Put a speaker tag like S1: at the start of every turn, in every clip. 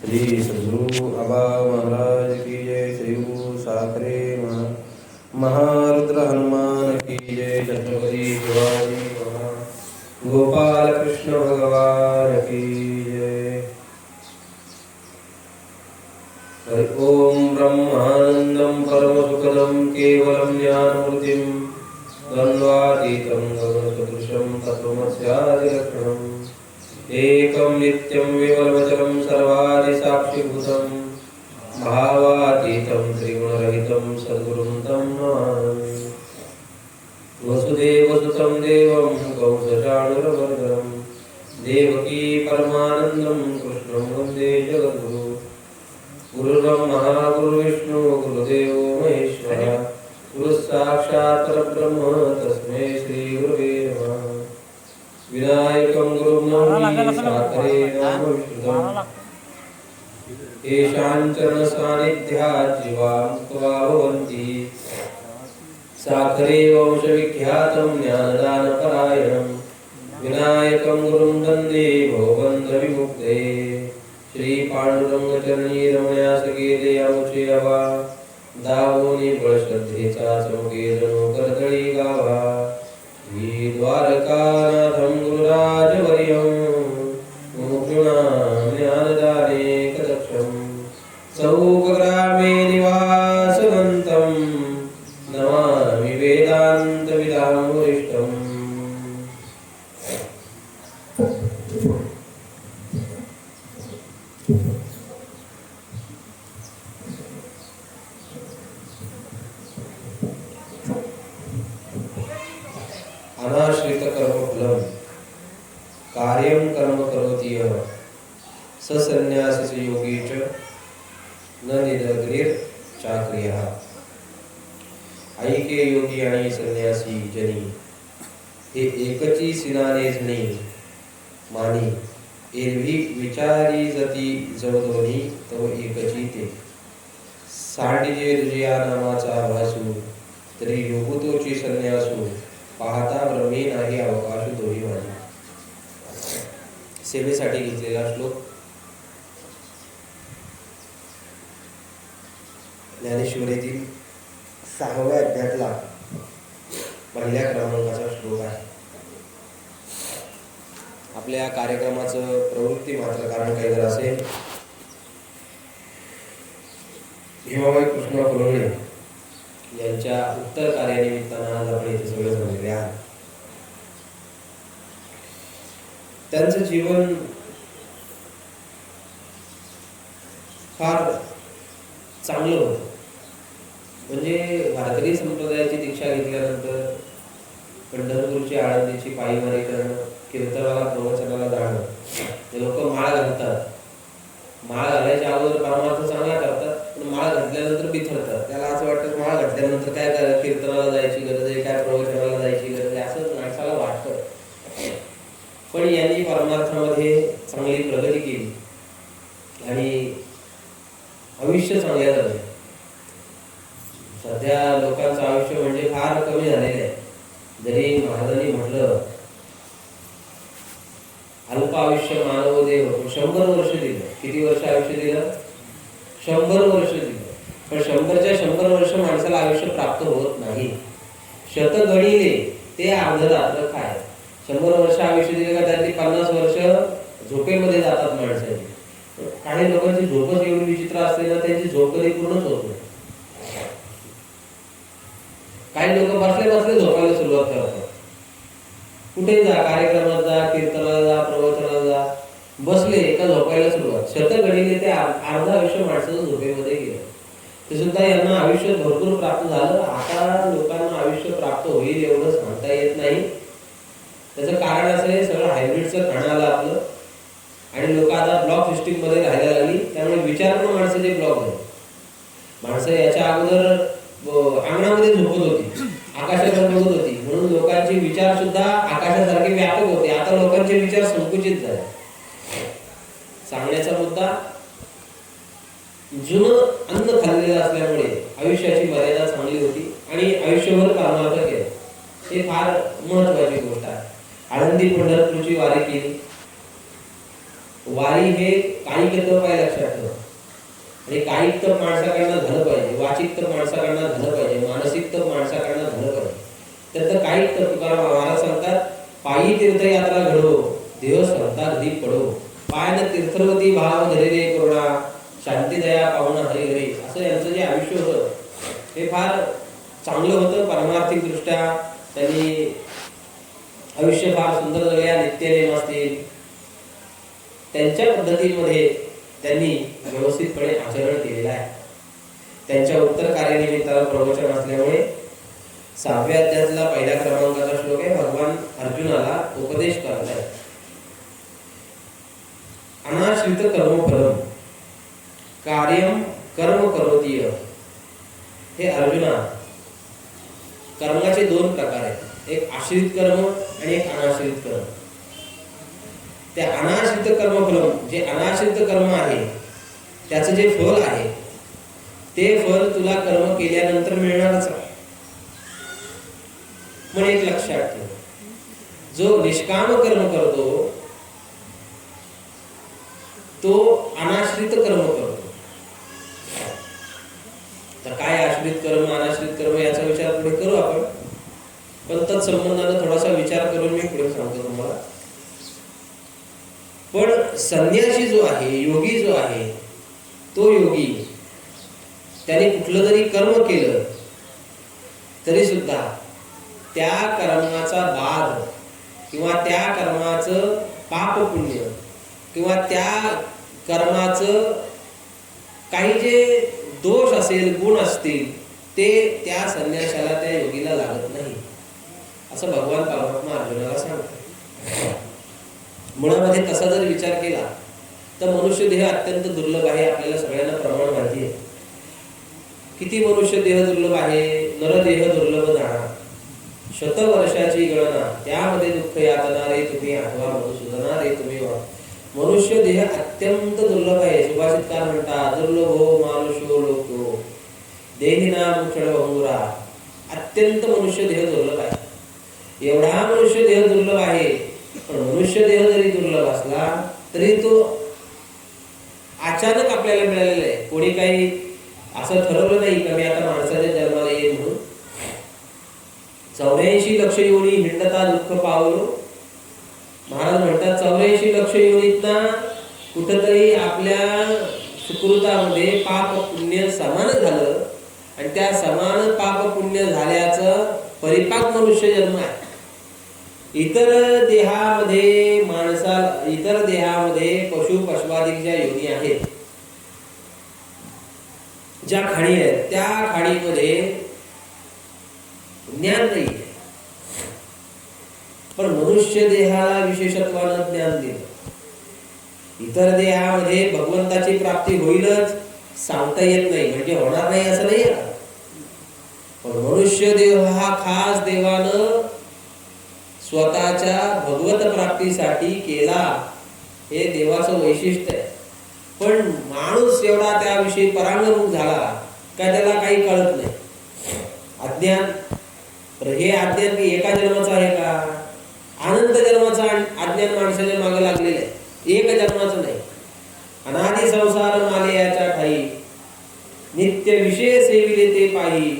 S1: श्री सद्गुरु आबा महाराज की जय। सयू साखरे महारुद्र हनुमान की जय। छत्रपति शिवाजी महाराज गोपाल कृष्ण भगवान की जय। हरि ओम ब्रह्मानंदं परमसुखदं केवलं ज्ञानमूर्तिं द्वन्द्वातीतं गगनसदृशं तत्त्वमस्यादिलक्षणम् एकं नित्यं विमलमचलं सर्वादिसाक्षिभूतं भावातीतं त्रिगुणरहितं सद्गुरुं तं नमामि। वसुदेवसुतं देवं कंसचाणूरमर्दनं देवकी परमानन्दं कृष्णं वन्दे जगद्गुरुं। गुरुर्ब्रह्मा गुरुर्विष्णु गुरुदेवो महेश्वरः गुरुस्साक्षात् परब्रह्म तस्मै श्रीगुरवे नमः। विनायकं गुरुं नौमि साकरे नाम विष्णुदम् येषां चरणसान्निध्यात् जीवां त्वा भवन्ति। साकरे वंशविख्यातं ज्ञानदानपरायणं विनायकं गुरुं वन्दे भवबन्धविमुक्ते। श्री पांडुरंगचरणी रमया सगेले आमुचे आवा दावोनी बळश्रद्धेचा चमके जणू करतळी गावा। श्री द्वारकानाथं गुरुराजवर्यं मुमुक्षूणां ज्ञानदानेकदक्षं सौखग्रामे निवासवन्तं नमामि वेदान्तविदां वरिष्ठम्। अनाश्रित कर्मफलम कार्यं कर्म करोति यः स संन्यासी योगी च न निद्रगृहीर चाक्रियः। ऐके योगी आणि संन्यासी जनी हे एकची सिनाने जणी मानी एरवी विचारी जती जवदोनी तव एकची ते। सांडिजे तुझिया नामाचा भासू तरी योगतोची संन्यासू पाहता ब्रह्मी नाही अवकाश दोही माझी। सेवेसाठी घेतलेला श्लोक ज्ञानेश्वरीतील 6व्या अध्यायातला पहिल्या क्रमांकाचा श्लोक आहे। आपल्या कार्यक्रमाचं प्रवृत्ती मात्र कारण काही जर असेल भीमाबाई कृष्ण फुलोणे यांच्या उत्तर कार्यानिमित्तानं आज आपण इथे सगळे जमलेले आहात। त्यांचं जीवन फार चांगलं होतं। म्हणजे वारकरी संप्रदायाची दीक्षा घेतल्यानंतर पंढरपूरची आळंदीची पायीवारी करणं, कीर्तनाला प्रवचनाला जाणं, ते लोक माळ घालतात। माळ घालायच्या अगोदर परमार्थ चांगला करतात, पण माळ घातल्यानंतर बिथरतात। त्याला असं वाटतं माळ घातल्यानंतर काय कीर्तनाला जायची गरज आहे, काय प्रवचनाला जायची गरज आहे, असं माणसाला वाटतं। पण यांनी परमार्थामध्ये चांगली प्रगती केली आणि आयुष्य चांगलं झालं। सध्या लोकांचं आयुष्य म्हणजे फार कमी झालेलं आहे। जरी महाराजांनी म्हटलं अल्प आयुष्य मानव देव 100 वर्ष दिलं। किती वर्ष आयुष्य दिलं? 100 वर्ष दिलं। पण 100च्या 100 वर्ष माणसाला आयुष्य प्राप्त होत नाही। शत गणिले ते अर्धरात्र काय। 100 वर्ष आयुष्य दिले का त्यातली 50 वर्ष झोपेमध्ये जातात माणसाची। काही लोकांची झोपच एवढी विचित्र असते ना, त्यांची झोप कधी पूर्णच होत नाही। काही लोक बसले बसले झोपायला सुरुवात करतात। कुठे जा, कार्यक्रमात जा, कीर्तनाला जा, प्रवचनाला जा, बसले का झोपायला सुरुवात। शत गणिले ते अर्ध आयुष्य माणसाचं झोपेमध्ये गेलं। ते सुद्धा यांना आयुष्य भरपूर प्राप्त झालं। आता लोकांना आयुष्य प्राप्त होईल एवढं सांगता येत नाही। त्याचं कारण असं आहे, सगळं हायब्रिडचं खाणं आलं आपलं आणि लोक आता ब्लॉक सिस्टीम मध्ये राहायला लागली। त्यामुळे विचार पण माणसाचे ब्लॉक झाले। माणसं याच्या अगोदर अंगणामध्ये झोपत होती, आकाशाकडे बघत होती, म्हणून लोकांचे विचार सुद्धा आकाशासारखे व्यापक होते। आता लोकांचे विचार संकुचित झाले। सांगण्याचा मुद्दा, जुनं अन्न खाल्लेलं असल्यामुळे आयुष्याची मर्यादा चांगली होती आणि आयुष्यभर परमार्थ केला। हे फार महत्वाची गोष्ट आहे। आळंदी पंढरपूरची वारी केली, वारी हे कायिक तप आहे, लक्षात ठेवा. आणि कायिक तप माणसाकडनं झालं पाहिजे, वाचिक तप माणसाकडनं झालं पाहिजे, मानसिक तप माणसाकडनं झालं पाहिजे. तर कायिक तप तुकाराम महाराज सांगतात, पायी तीर्थयात्रा घडो, देव स्वतः घरी पडो, पायन तीर्थवती भाव धरे रे करुणा, शांती दया पाहुणा हरी हरी. असं यांचं जे आयुष्य होतं हे फार चांगलं होतं. पारमार्थिक दृष्ट्या त्यांनी आयुष्य फार सुंदर जगल्या. नित्यनेम असतील त्यांच्या पद्धतीमध्ये त्यांनी व्यवस्थितपणे आचरण केलेलं आहे. त्यांच्या उत्तर कार्यानिमित्तानं प्रवचन असल्यामुळे 6व्या अध्यायातला पहिल्या क्रमांकाचा श्लोक आहे. भगवान अर्जुनाला उपदेश करत आहे. अनाश्रित कर्मफलम कार्यम कर्म करोति. हे अर्जुना, कर्माचे 2 प्रकार आहेत, एक आश्रित कर्म आणि एक अनाश्रित कर्म. ते अनाश्रित कर्मफलम, जे अनाश्रित कर्म आहे त्याचं जे फल आहे ते फल तुला कर्म केल्यानंतर मिळणारच आहे. पण एक लक्षात ठेव, जो निष्काम कर्म करतो तो अनाश्रित कर्म करतो. तर काय आश्रित कर्म, अनाश्रित कर्म याचा विचार पुढे करू आपण, पण तत्संबंधाने थोडासा विचार करून मी पुढे सांगतो तुम्हाला. पण संन्यासी जो आहे, योगी जो आहे, तो योगी त्याने कुठलं जरी कर्म केलं तरी सुद्धा त्या कर्माचा बाध किंवा त्या कर्माचं पाप पुण्य किंवा त्या कर्माचं काही जे दोष असेल, गुण असतील, ते त्या संन्याशाला, त्या योगीला लागत नाही, असं भगवान परमात्मा अर्जुनाला सांगतात. मुळामध्ये तसा जर विचार केला तर मनुष्य देह अत्यंत दुर्लभ आहे. आपल्याला सगळ्यांना प्रमाण माहिती आहे. किती मनुष्य देह दुर्लभ आहे. नरदेह दुर्लभ जाणा, शतवर्षाची गणना, त्यामध्ये दुःख यातना रे तुम्ही आठवा, मधुसूदना रे तुम्ही वा. मनुष्य देह अत्यंत दुर्लभ आहे. सुभाषितकार म्हणतात, दुर्लभो मानुषो लोको देहिनाम क्षणभंगुरा. अत्यंत मनुष्य देह दुर्लभ आहे. एवढा मनुष्य देह दुर्लभ आहे, पण मनुष्य देह जरी दुर्लभ असला तरी तो अचानक आपल्याला मिळालेला आहे. कोणी काही असं ठरवलं नाही का मी आता माणसाच्या जन्माला येईल म्हणून. 84 लक्ष योनी हिंडता दुःख पावलो. महाराज म्हणतात 84 लक्ष योनीतना कुठंतरी आपल्या सुकृतामध्ये पाप पुण्य समान झालं आणि त्या समान पाप पुण्य झाल्याचं परिपाक मनुष्य जन्म आहे. इतर देहामध्ये पशु पशवादिक ज्या योनी आहेत, ज्या खाणी आहेत, त्या खाणीमध्ये ज्ञान नाही, पण मनुष्य देहाला विशेषत्वानं ज्ञान दिलं. इतर देहामध्ये भगवंताची प्राप्ती होईलच सांगता येत नाही, म्हणजे होणार नाही असं नाही आहे. पण मनुष्य देह हा खास देवानं स्वतःच्या भगवत प्राप्तीसाठी केला, हे देवाचं वैशिष्ट्य आहे. पण माणूस एवढा त्याविषयी परांगमुख झाला का त्याला काही कळत नाही. अज्ञान. हे अज्ञान की एका जन्माचं आहे का? अनंत जन्माचं अज्ञान माणसाच्या मागे लागलेलं आहे, एक जन्माचं नाही. अनादि संसार माले याच्या ठाई, नित्य विषय सेविले ते पायी,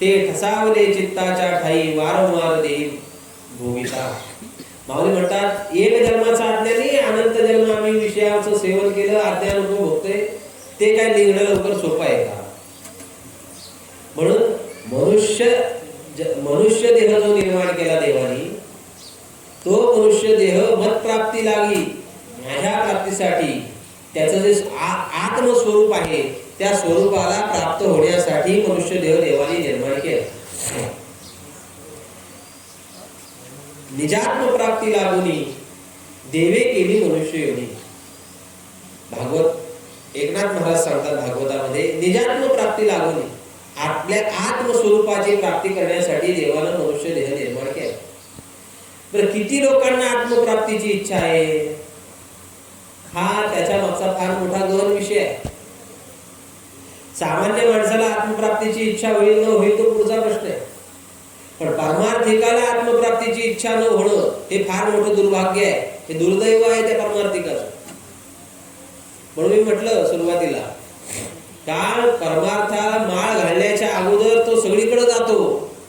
S1: ते ठसावले चित्ताच्या ठाई, वारंवार देव भोगिता. माऊली म्हणतात एक जन्माचा अज्ञानी, अनंत जन्म आम्ही विषयाचं सेवन केलं, अज्ञान भोगतोय, ते काय निघणं लवकर सोपं आहे का? म्हणून मनुष्य देह जो निर्माण केला देवानी, तो मनुष्य देह मत्प्राप्ती लागी, माझ्या प्राप्तीसाठी त्याचं जे आत्मस्वरूप आहे त्या स्वरूपाला प्राप्त होण्यासाठी मनुष्य देह देवानी निर्माण केला. निजात्म प्राप्ती लागुनी देवे केली मनुष्य योनी. भागवत एकनाथ महाराज सांगतात भागवतामध्ये, निजात्म प्राप्ती लागुनी, आपल्या आत्मस्वरूपाची प्राप्ती करण्यासाठी देवानं मनुष्य देह निर्माण केला. बरं, किती लोकांना आत्मप्राप्तीची इच्छा आहे? हा त्याच्या मागचा फार मोठा गहन विषय आहे. सामान्य माणसाला आत्मप्राप्तीची इच्छा होईल न होईल तो पुढचा प्रश्न आहे. पण परमार्थिकाला आत्मप्राप्तीची इच्छा न होणं हे फार मोठं दुर्भाग्य आहे, हे दुर्दैव आहे त्या परमार्थिकाचं. म्हणून मी म्हटलं सुरुवातीला, काल परमार्थाला माळ घालण्याच्या अगोदर तो सगळीकडे जातो,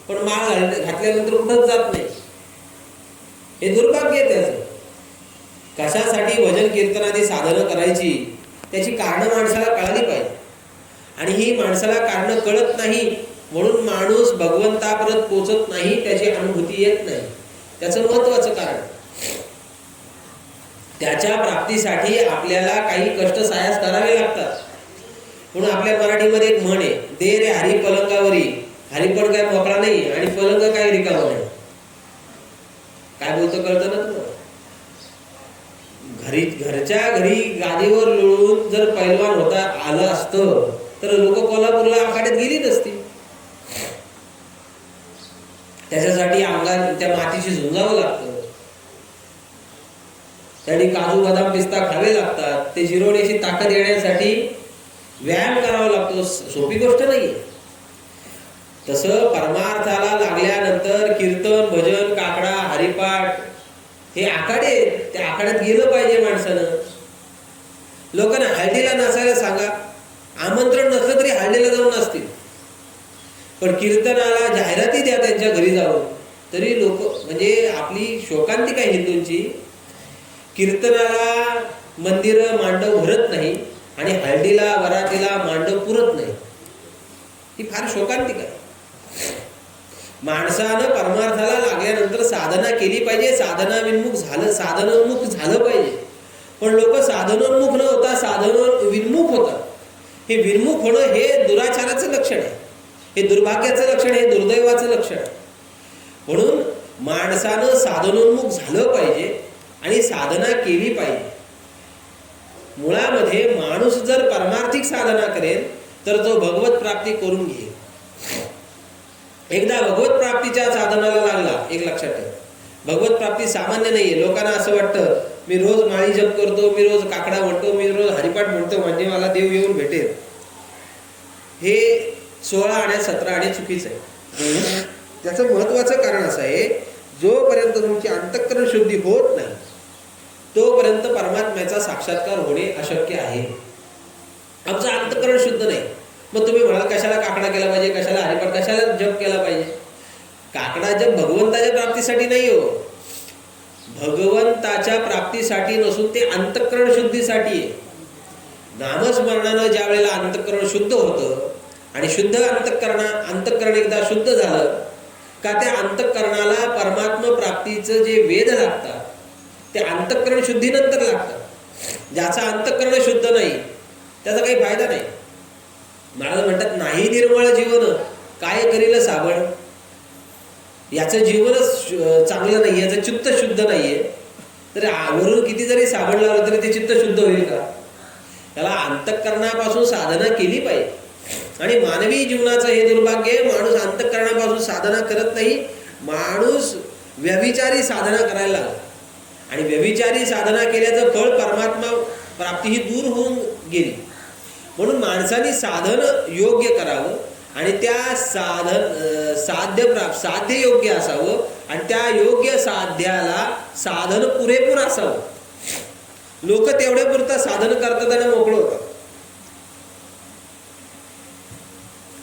S1: पण माळ घातल्यानंतर कुठंच जात नाही. हे दुर्भाग्य आहे त्याचं. कशासाठी भजन कीर्तनादी साधनं करायची त्याची कारणं माणसाला कळाली पाहिजे. आणि ही माणसाला कारणं कळत नाही म्हणून माणूस भगवंतापर्यंत पोचत नाही, त्याची अनुभूती येत नाही. त्याचं महत्वाचं कारण, त्याच्या प्राप्तीसाठी आपल्याला काही कष्ट सायास करावे लागतात. म्हणून आपल्या मराठीमध्ये एक म्हण आहे, दे रे हरी पलंगावरी. हरी पण काय मोकळा नाही आणि पलंग काय रिकामा नाही. काय बोलतो कळतं ना तुम्हाला? घरच्या घरी गादीवर लोळून जर पैलवान होता आलं असतं तर लोक कोल्हापूरला आखाड्यात गेली नसती. त्याच्यासाठी अंगात त्या मातीशी झुंजावं लागतं, त्यासाठी काजू बदाम पिस्ता खावे लागतात, ते जिरवण्याची ताकद येण्यासाठी व्यायाम करावा लागतो. सोपी गोष्ट नाही. तसं परमार्थाला लागल्यानंतर कीर्तन भजन काकडा हरिपाठ हे आखाडे, त्या आखाड्यात गेलं पाहिजे माणसानं. लोकांना हळदीला नाचायला सांगा, आमंत्रण नसलं तरी हळदीला जाऊन नसतील, पण कीर्तनाला जाहिराती द्या त्यांच्या घरी जाऊन, तरी लोक, म्हणजे आपली शोकांतिका हिंदूंची, कीर्तनाला मंदिर मांडव भरत नाही आणि हळदीला वरातीला मांडव पुरत नाही. ही फार शोकांतिका आहे. माणसानं परमार्थाला लागल्यानंतर साधना केली पाहिजे, साधनोन्मुख झालं पाहिजे. पण लोक साधनोन्मुख न होता साधनोन्मुख होतात. हे विन्मुख होणं हे दुराचाराचं लक्षण आहे, हे दुर्भाग्याचं लक्षण आहे, हे दुर्दैवाचं लक्षण आहे. म्हणून माणसानं साधनोन्मुख झालं पाहिजे आणि साधना केली पाहिजे. मुळामध्ये माणूस जर परमार्थिक साधना करेल तर तो भगवत प्राप्ती करून घेईल. एकदा भगवत प्राप्तीच्या साधनाला लागला, एक लक्षात ठेवा, भगवत प्राप्ती सामान्य नाहीये. लोकांना असं वाटतं मी रोज माळी जप करतो, मी रोज काकडा म्हणतो, मी रोज हरिपाठ म्हणतो म्हणजे मला देव येऊन भेटेल. हे 16 आणि 17 आणि चुकीचं आहे. त्याचं महत्वाचं कारण असं आहे, जोपर्यंत तुमची अंतःकरण शुद्धी होत नाही तोपर्यंत परमात्म्याचा साक्षात्कार होणे अशक्य आहे. आमचं अंतःकरण शुद्ध नाही. मग तुम्ही म्हणाल कशाला काकडा केला पाहिजे, कशाला हरिपाठ, कशाला जप केला पाहिजे? काकडा जप भगवंताच्या प्राप्तीसाठी नाही हो, भगवंताच्या प्राप्तीसाठी नसून ते अंतःकरण शुद्धीसाठी आहे. नामस्मरणानं ज्या वेळेला अंतःकरण शुद्ध होतं आणि शुद्ध अंतःकरण एकदा शुद्ध झालं का त्या अंतःकरणाला परमात्मा प्राप्तीचं जे वेद लागतात ते अंतःकरण शुद्धीनंतर लागतात. ज्याचा अंतःकरण शुद्ध नाही त्याचा काही फायदा नाही. महाराज म्हणतात, नाही निर्मळ जीवन काय करील साबण. याचं जीवनच चांगलं नाही, याचं चित्त शुद्ध नाहीये, तर वरून किती जरी साबण लावलं तरी ते चित्त शुद्ध होईल का? त्याला अंतःकरणापासून साधना केली पाहिजे. आणि मानवी जीवनाचं हे दुर्भाग्य आहे, माणूस अंतःकरणापासून साधना करत नाही, माणूस व्यभिचारी साधना करायला लागला. आणि व्यभिचारी साधना केल्याचं फळ परमात्मा प्राप्ती ही दूर होऊन गेली. म्हणून माणसाने साधन योग्य करावं आणि त्या साध्य योग्य असावं आणि त्या योग्य साध्याला साधन पुरेपूर असावं. लोक तेवढ्या पुरता साधन करतात आणि मोकळं होतात.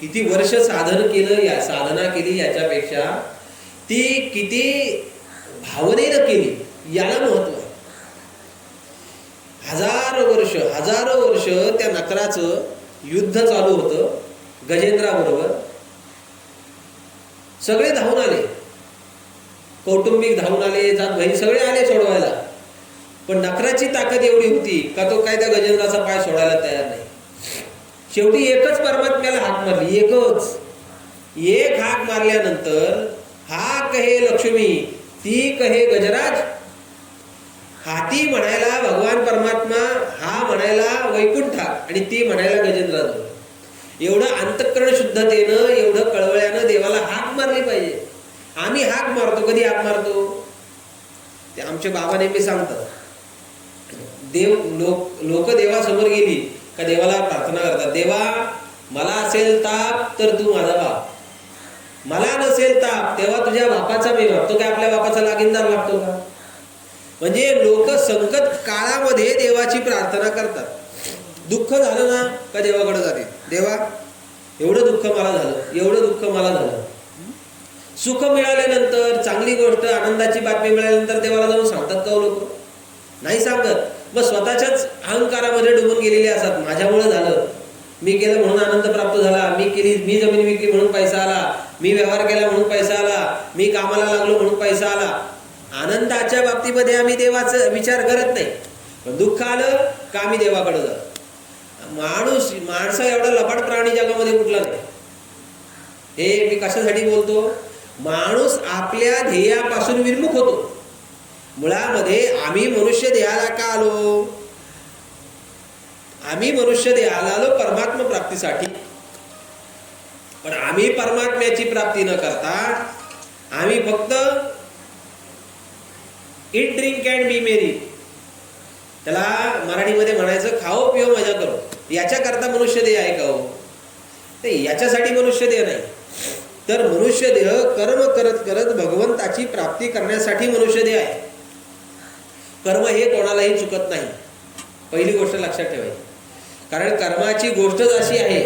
S1: किती वर्ष साधन केलं, या साधना केली याच्यापेक्षा ती किती भावनेनं केली याला महत्व आहे. हजारो वर्ष त्या नकराचं युद्ध चालू होतं गजेंद्राबरोबर. सगळे धावून आले, कौटुंबिक धावून आले, जात बहीण सगळे आले सोडवायला, पण नकराची ताकद एवढी होती का तो काय त्या गजेंद्राचा पाय सोडायला तयार नाही. शेवटी एकच परमात्म्याला हाक मारली, एक हाक मारल्यानंतर हा कहे लक्ष्मी ती कहे गजराज. हाती म्हणायला भगवान परमात्मा, हा म्हणायला वैकुंठ आणि ती म्हणायला गजेंद्राज. एवढं अंतःकरण शुद्धतेनं, एवढं कळवळ्यानं देवाला हाक मारली पाहिजे. आम्ही हाक मारतो, कधी हाक मारतो ते आमचे बाबा नेहमी सांगतात. लोक देवासमोर गेली का देवाला प्रार्थना करतात, देवा मला असेल ताप तर तू माझा बाप, मला नसेल ताप तेव्हा तुझ्या बापाचा मी बाप. तो काय आपल्या बापाचा लागीनदार लागतो का? म्हणजे लोक संकट काळामध्ये देवाची प्रार्थना करतात. दुःख झालं ना का देवाकडे जाते, देवा एवढं दुःख मला झालं, एवढं दुःख मला झालं. सुख मिळाल्यानंतर, चांगली गोष्ट, आनंदाची बातमी मिळाल्यानंतर देवाला जाऊन सांगतात का लोक? नाही सांगत. मग स्वतःच्याच अहंकारामध्ये डुबून गेलेले असतात. माझ्यामुळे झालं, मी केलं म्हणून आनंद प्राप्त झाला, मी जमीन विकली म्हणून पैसा आला, मी व्यवहार केला म्हणून पैसा आला, मी कामाला लागलो म्हणून पैसा आला. आनंदाच्या बाबतीमध्ये आम्ही देवाचा विचार करत नाही, पण दुःख आलं का आम्ही देवाकडे जातो. माणसा एवढा लबाड प्राणी जगामध्ये कुठला नाही. हे मी कशासाठी बोलतो? माणूस आपल्या ध्येयापासून विमुख होतो. मुळामध्ये आम्ही मनुष्य देहाला का आलो? आम्ही मनुष्य देहाला आलो परमात्मा प्राप्तीसाठी. पण आम्ही परमात्म्याची प्राप्ती न करता आम्ही फक्त इट ड्रिंक अँड बी मेरी, त्याला मराठीमध्ये म्हणायचं खाओ पिओ मजा करो, याच्या करता मनुष्य देह आहे का हो? ते याच्यासाठी मनुष्य देह नाही. तर मनुष्य देह कर्म करत करत भगवंताची प्राप्ती करण्यासाठी मनुष्य देह आहे. कर्म हे कोणालाही चुकत नाही, पहिली गोष्ट लक्षात ठेवायची. कारण कर्माची गोष्टच अशी आहे,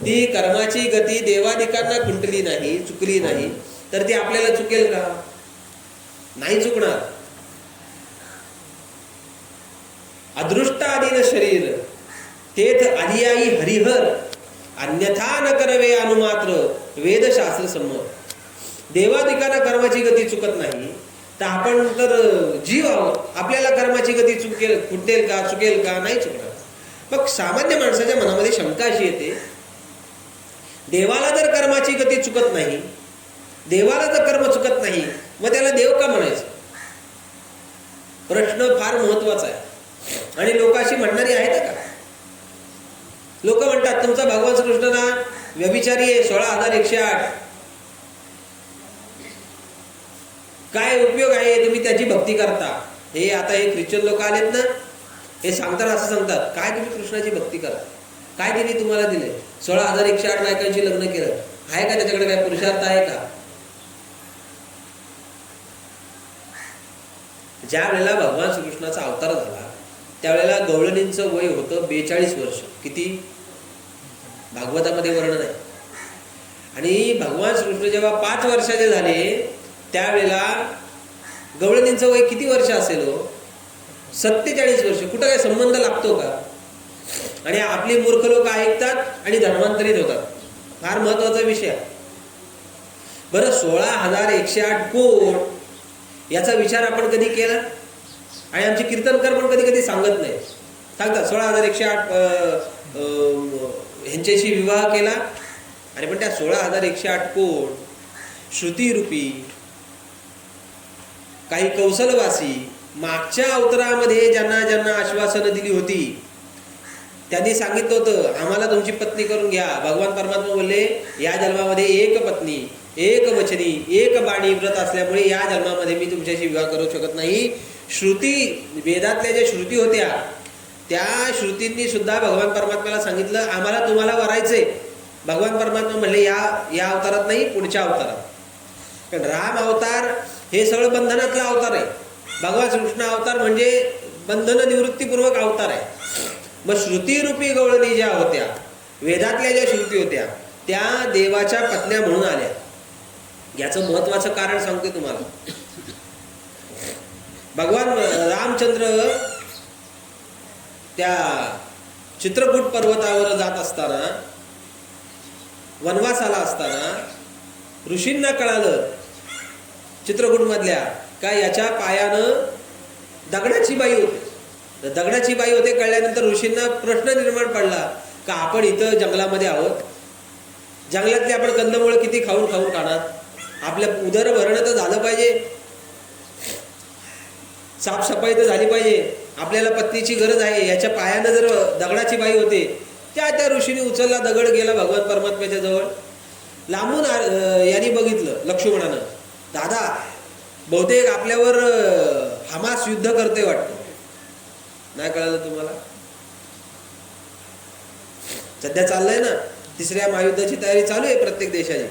S1: ती कर्माची गती देवादिकांना खुंटली नाही, चुकली नाही, तर ती आपल्याला चुकेल का? नाही चुकणार. अदृष्टादीन शरीर तेथ आदियाई हरिहर, अन्यथा न करवे अनुमात्र वेदशास्त्र संमत. देवादिकांना कर्माची गती चुकत नाही, तर आपण तर जीव आहोत, आपल्याला कर्माची गती खुंटेल का, चुकेल का? नाही चुकणार. मग सामान्य माणसाच्या मनामध्ये शंका अशी येते, देवाला जर कर्माची गती चुकत नाही, देवाला जर कर्म चुकत नाही, मग त्याला देव का म्हणायचं? प्रश्न फार महत्वाचा आहे. आणि लोक अशी म्हणणारी आहेत का? लोक म्हणतात तुमचा भगवान श्रीकृष्ण ना व्यभिचारी आहे, 16,108, काय उपयोग आहे, तुम्ही त्याची भक्ती करता? हे आता हे ख्रिश्चन लोक आलेत ना, हे सांगतात, असं सांगतात, काय तुम्ही कृष्णाची भक्ती करा, काय तिने तुम्हाला दिले? 16,108 बायकांची लग्न केलं, आहे का त्याच्याकडे काय पुरुषार्थ आहे का? ज्या वेळेला भगवान श्रीकृष्णाचा अवतार झाला त्यावेळेला गवळणींचं वय होतं 42 वर्ष. किती? भागवतामध्ये वर्णन आहे. आणि भगवान श्रीकृष्ण जेव्हा 5 वर्षाचे झाले त्यावेळेला गवळणींचं वय किती वर्ष असेल हो? 47 वर्ष. कुठं काय संबंध लागतो का? आणि आपली मूर्ख लोक ऐकतात आणि धर्मांतरित होतात. फार महत्वाचा विषय. बरं, 16,108 कोट याचा विचार आपण कधी केला? आणि आमचे कीर्तनकार पण कधी कधी सांगत नाही, सांगतात 16,108 ह्यांच्याशी विवाह केला. आणि पण त्या 16,108 कोट श्रुतीरूपी काही कौशलवासी मागच्या अवतारामध्ये ज्यांना ज्यांना आश्वासनं दिली होती त्यांनी सांगितलं होतं आम्हाला तुमची पत्नी करून घ्या. भगवान परमात्मा बोलले या जन्मामध्ये एक पत्नी, एक वचनी, एक बाणी व्रत असल्यामुळे या जन्मामध्ये मी तुमच्याशी विवाह करू शकत नाही. श्रुती, वेदातल्या ज्या श्रुती होत्या त्या श्रुतींनी सुद्धा भगवान परमात्म्याला सांगितलं आम्हाला तुम्हाला वरायचंय. भगवान परमात्मा म्हणले या अवतारात नाही, पुढच्या अवतारात. कारण राम अवतार हे सगळं बंधनातला अवतार आहे. भगवान कृष्ण अवतार म्हणजे बंधन निवृत्तीपूर्वक अवतार आहे. मग श्रुतीरूपी गवळणी ज्या होत्या, वेदातल्या ज्या श्रुती होत्या त्या देवाच्या पत्न्या म्हणून आल्या. याचं महत्वाचं कारण सांगते तुम्हाला. भगवान रामचंद्र त्या चित्रकूट पर्वतावर जात असताना, वनवासाला असताना ऋषींना कळालं चित्रकूट मधल्या का याच्या पायानं दगडाची बाई होते. दगडाची बाई होते कळल्यानंतर ऋषींना प्रश्न निर्माण पडला का आपण इथं जंगलामध्ये आहोत, जंगलातले आपण कंदमुळं किती खाऊन खाऊन खाणार, आपलं उदर भरणं तर झालं पाहिजे, साफसफाई तर झाली पाहिजे, आपल्याला पत्नीची गरज आहे. याच्या पायानं जर दगडाची बाई होते, त्या ऋषीने उचलला दगड, गेला भगवान परमात्म्याच्या जवळ. लांबून यांनी बघितलं लक्ष्मणानं, दादा बहुतेक आपल्यावर हमास युद्ध करते वाटतं. नाही कळालं तुम्हाला? सध्या चाललंय ना 3ऱ्या महायुद्धाची तयारी चालू आहे प्रत्येक देशाची.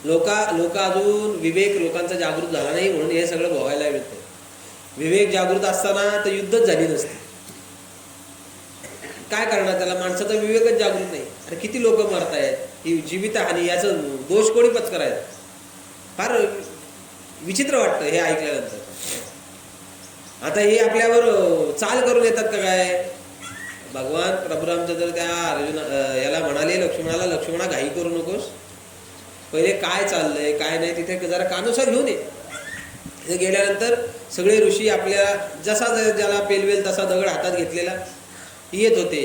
S1: लोक अजून विवेक लोकांचा जागृत झाला नाही म्हणून हे सगळं भोगायला मिळतं. विवेक जागृत असताना तर युद्धच झाली नसते. काय करणार त्याला, माणसाचा विवेकच जागृत नाही. अरे किती लोक मरतायत, ही जीवितहानी, याचं दोष कोणी पत्करायचा. फार विचित्र वाटतं हे ऐकल्यानंतर. आता हे आपल्यावर चाल करून येतात का काय. भगवान प्रभू रामचंद्र त्या याला म्हणाले लक्ष्मणाला, लक्ष्मणा घाई करू नकोस, पहिले काय चाललंय काय नाही तिथे जरा कानुसार घेऊन ये. तिथे गेल्यानंतर सगळे ऋषी आपल्या जसा ज्याला पेलवेल तसा दगड हातात घेतलेला येत होते.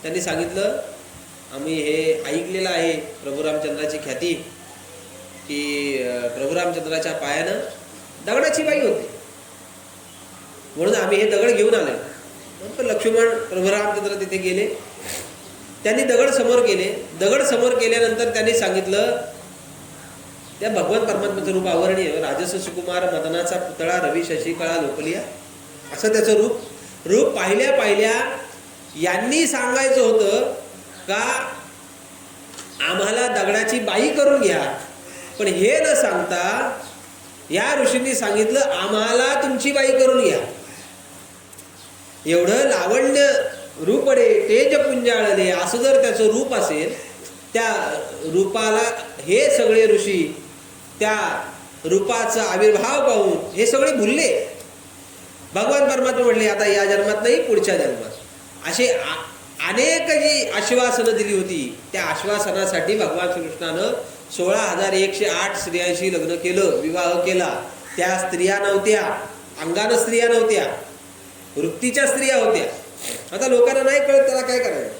S1: त्यांनी सांगितलं आम्ही हे ऐकलेलं आहे प्रभू रामचंद्राची ख्याती, की प्रभू रामचंद्राच्या पायानं दगडाची बाई होती, म्हणून आम्ही हे दगड घेऊन आले. तर लक्ष्मण प्रभू रामचंद्र तिथे गेले, त्यांनी दगड समोर केले. दगड समोर केल्यानंतर त्यांनी सांगितलं त्या भगवान परमात्म्याचं रूप अवर्णीय, राजस सुकुमार मदनाचा पुतळा रवी शशी कळा लोकलिया, असं त्याचं रूप पाहिल्या पाहिल्या यांनी सांगायचं होतं का आम्हाला दगडाची बाई करून घ्या, पण हे न सांगता या ऋषींनी सांगितलं आम्हाला तुमची बाई करून घ्या. एवढं लावण्य रूपडे तेज पुंजाळले असं जर त्याचं रूप असेल, त्या रूपाला हे सगळे ऋषी त्या रूपाचा आविर्भाव पाहून हे सगळे भुलले. भगवान परमात्मा म्हटले आता या जन्मात नाही पुढच्या जन्मात. असे अनेक जी आश्वासनं दिली होती, त्या आश्वासनासाठी भगवान श्रीकृष्णानं 16,108 स्त्रियांशी लग्न केलं, विवाह केला. त्या स्त्रिया नव्हत्या अंगानं, स्त्रिया नव्हत्या, वृत्तीच्या स्त्रिया होत्या. आता लोकांना नाही कळत त्याला काय करायचं.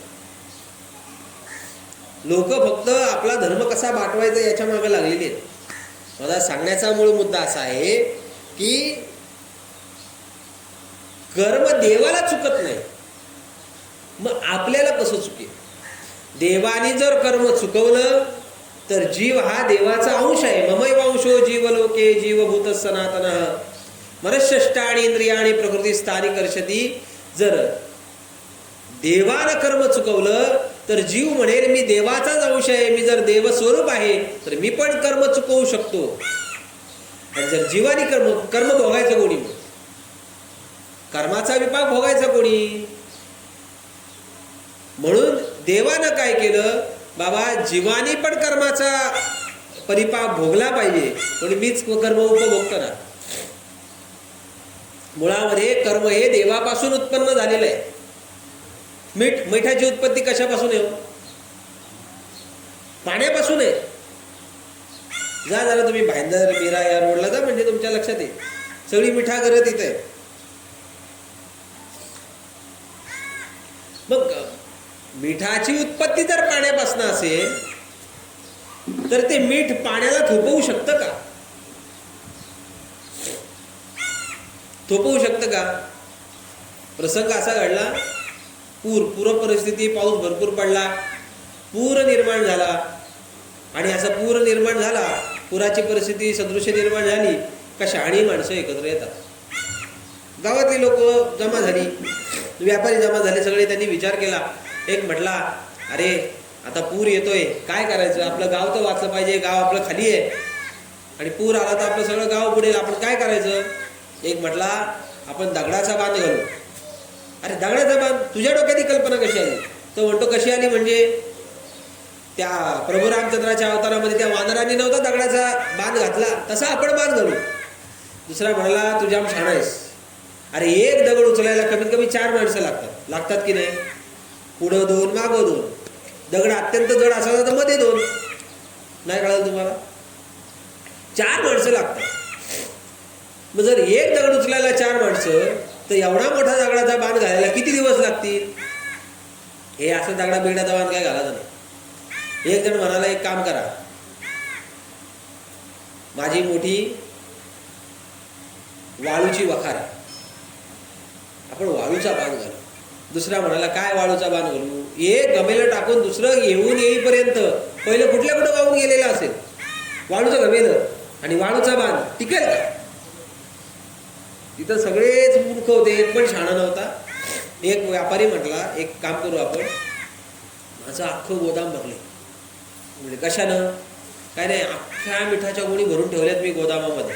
S1: लोक फक्त आपला धर्म कसा बाटवायचा याच्या मागे लागलेले आहेत. मला सांगण्याचा मूळ मुद्दा असा आहे की कर्म देवाला चुकत नाही, मग आपल्याला कसं चुकेल. देवाने जर कर्म चुकवलं तर जीव हा देवाचा अंश आहे. ममैवांशो जीवलोके जीवभूत सनातन मनःष्टाणी इंद्रियाणी प्रकृती स्थानी कर्षती. जर देवानं कर्म चुकवलं तर जीव म्हणेल मी देवाचाच अंश आहे, मी जर देवस्वरूप आहे तर मी पण कर्म चुकवू शकतो. आणि जर जीवाने कर्म भोगायचं कोणी, कर्माचा विपाक भोगायचा कोणी. म्हणून देवानं काय केलं, बाबा जीवानी पण कर्माचा परिपाक भोगला पाहिजे, पण मीच कर्म उपभोगतो ना. मुळामध्ये कर्म हे देवापासून उत्पन्न झालेलं आहे. मिठाची उत्पत्ती कशापासून आहे, पाण्यापासून आहे. जा जरा तुम्ही भाईंदर मीरा या रोडला जा, म्हणजे तुमच्या लक्षात येईल सगळी मिठा घरं तिथे. मग मिठाची उत्पत्ती जर पाण्यापासून असेल तर ते मीठ पाण्याला थोपवू शकतं का, थोपवू शकतं का. प्रसंग असा घडला, पूर परिस्थिती, पाऊस भरपूर पडला, पूर निर्माण झाला. आणि असा पूर निर्माण झाला, पुराची परिस्थिती सदृश्य निर्माण झाली का शहाणी माणसं एकत्र येतात. गावातली लोक जमा झाली, व्यापारी जमा झाले सगळे. त्यांनी विचार केला. एक म्हटला अरे आता पूर येतोय, काय करायचं, आपलं गाव तर वाचलं पाहिजे, गाव आपलं खाली आहे आणि पूर आला तर आपलं सगळं गाव बुडेल, आपण काय करायचं. एक म्हटला आपण दगडाचा बांध घालू. अरे दगडाचा बांध, तुझ्या डोक्यात ही कल्पना कशी आली. तो म्हणतो कशी आली म्हणजे त्या प्रभू रामचंद्राच्या अवतारामध्ये त्या वानरांनी नव्हता दगडाचा बांध घातला, तसा आपण बांध घालू. दुसरा म्हणाला तू जाम छान आहेस. अरे एक दगड उचलायला कमीत कमी 4 माणसं लागतात की नाही. पुढं 2 मागं 2. दगड अत्यंत जड असावा तर मध्ये 2. नाही कळलं तुम्हाला, 4 माणसं लागतात. मग जर एक दगड उचलायला 4 माणसं तर एवढा मोठा दगडाचा बांध घालायला किती दिवस लागतील. हे असं दगडा बिगडाचा बांध काय घालायचा नाही. एक जण म्हणाला एक काम करा, माझी मोठी वाळूची वखार आहे, आपण वाळूचा बांध घालू. दुसरा म्हणाला काय वाळूचा बांध घालू, एक गमेलं टाकून दुसरं येऊन येईपर्यंत पहिलं कुठल्या कुठं वाहून गेलेलं असेल, वाळूचं गमेलं आणि वाळूचा बांध टिकेल का. तिथं सगळेच मूर्ख होते, एक पण शहाणा नव्हता. एक व्यापारी म्हटला एक काम करू आपण, माझं अख्खं गोदाम भरले. म्हणजे कशानं, काय नाही अख्ख्या मिठाच्या गोणी भरून ठेवल्यात मी गोदामामध्ये,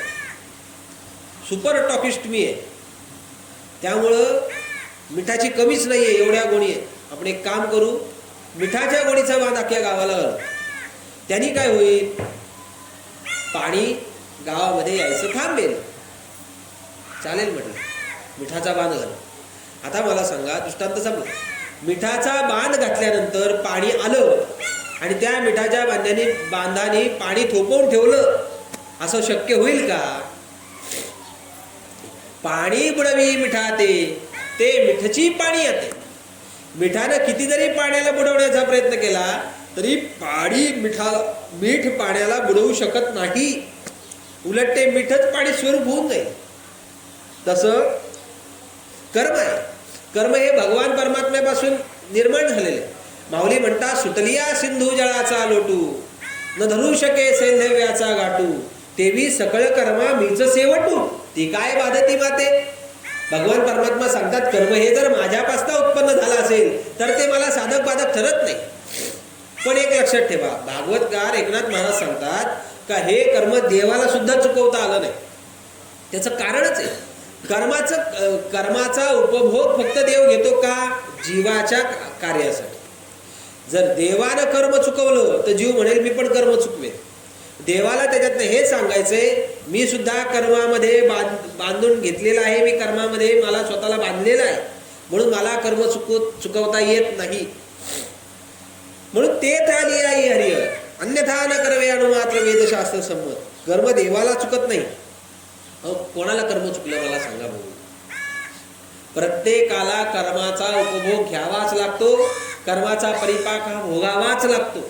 S1: सुपर टॉकिस्ट मी आहे, त्यामुळं मिठाची कमीच नाही आहे, एवढ्या गोणी आहे.
S2: आपण एक काम करू, मिठाच्या गोडीचा बांध अख्ख्या गावाला घालू. त्यांनी काय होईल, पाणी गावामध्ये यायचं थांबेल. चालेल म्हटलं, मिठाचा बांध घालू. आता मला सांगा, दृष्टांत समजा, मिठाचा बांध घातल्यानंतर पाणी आलं आणि त्या मिठाच्या बांधाने पाणी थोपवून ठेवलं, असं शक्य होईल का? पाणी बुडवी मिठाते, ते मिठची पाणी येते. मिठानं किती जरी पाण्याला बुडवण्याचा प्रयत्न केला तरी मीठ पाण्याला बुडवू शकत नाही. उलट ते मिठच पाणी स्वरूप होऊन जाईल. तसं कर्म आहे. कर्म हे भगवान परमात्म्यापासून निर्माण झालेले. माऊली म्हणतात, सुटलिया सिंधू जळाचा लोटू, न धरू शके सैंधव्याचा गाठू, तेवी सकळ कर्मा मीच सेवटू, ती काय बाधती माते. भगवान परमात्मा सांगतात, कर्म हे जर माझ्यापासून उत्पन्न झालं असेल तर ते मला साधक बाधक ठरत नाही. पण एक लक्षात ठेवा, भागवतकार एकनाथ महाराज सांगतात का हे कर्म देवाला सुद्धा चुकवता आलं नाही. त्याचं कारणच आहे, कर्माचा उपभोग फक्त देव घेतो का? जीवाच्या कार्यासाठी. जर देवानं कर्म चुकवलं तर जीव म्हणेल मी पण कर्म चुकवेल. देवाला त्याच्यातनं हे सांगायचंय, मी सुद्धा कर्मामध्ये बांधून घेतलेला आहे, मी कर्मामध्ये मला स्वतःला बांधलेलं आहे, म्हणून मला कर्म चुकवता येत नाही. म्हणून ते थाली आई हरिय अन्यथा न करवे अनुमात्र वेदशास्त्र संमत. कर्म देवाला चुकत नाही. कोणाला कर्म चुकलं मला सांगा भाऊ. प्रत्येकाला कर्माचा उपभोग घ्यावाच लागतो, कर्माचा परिपाक हा भोगावाच लागतो.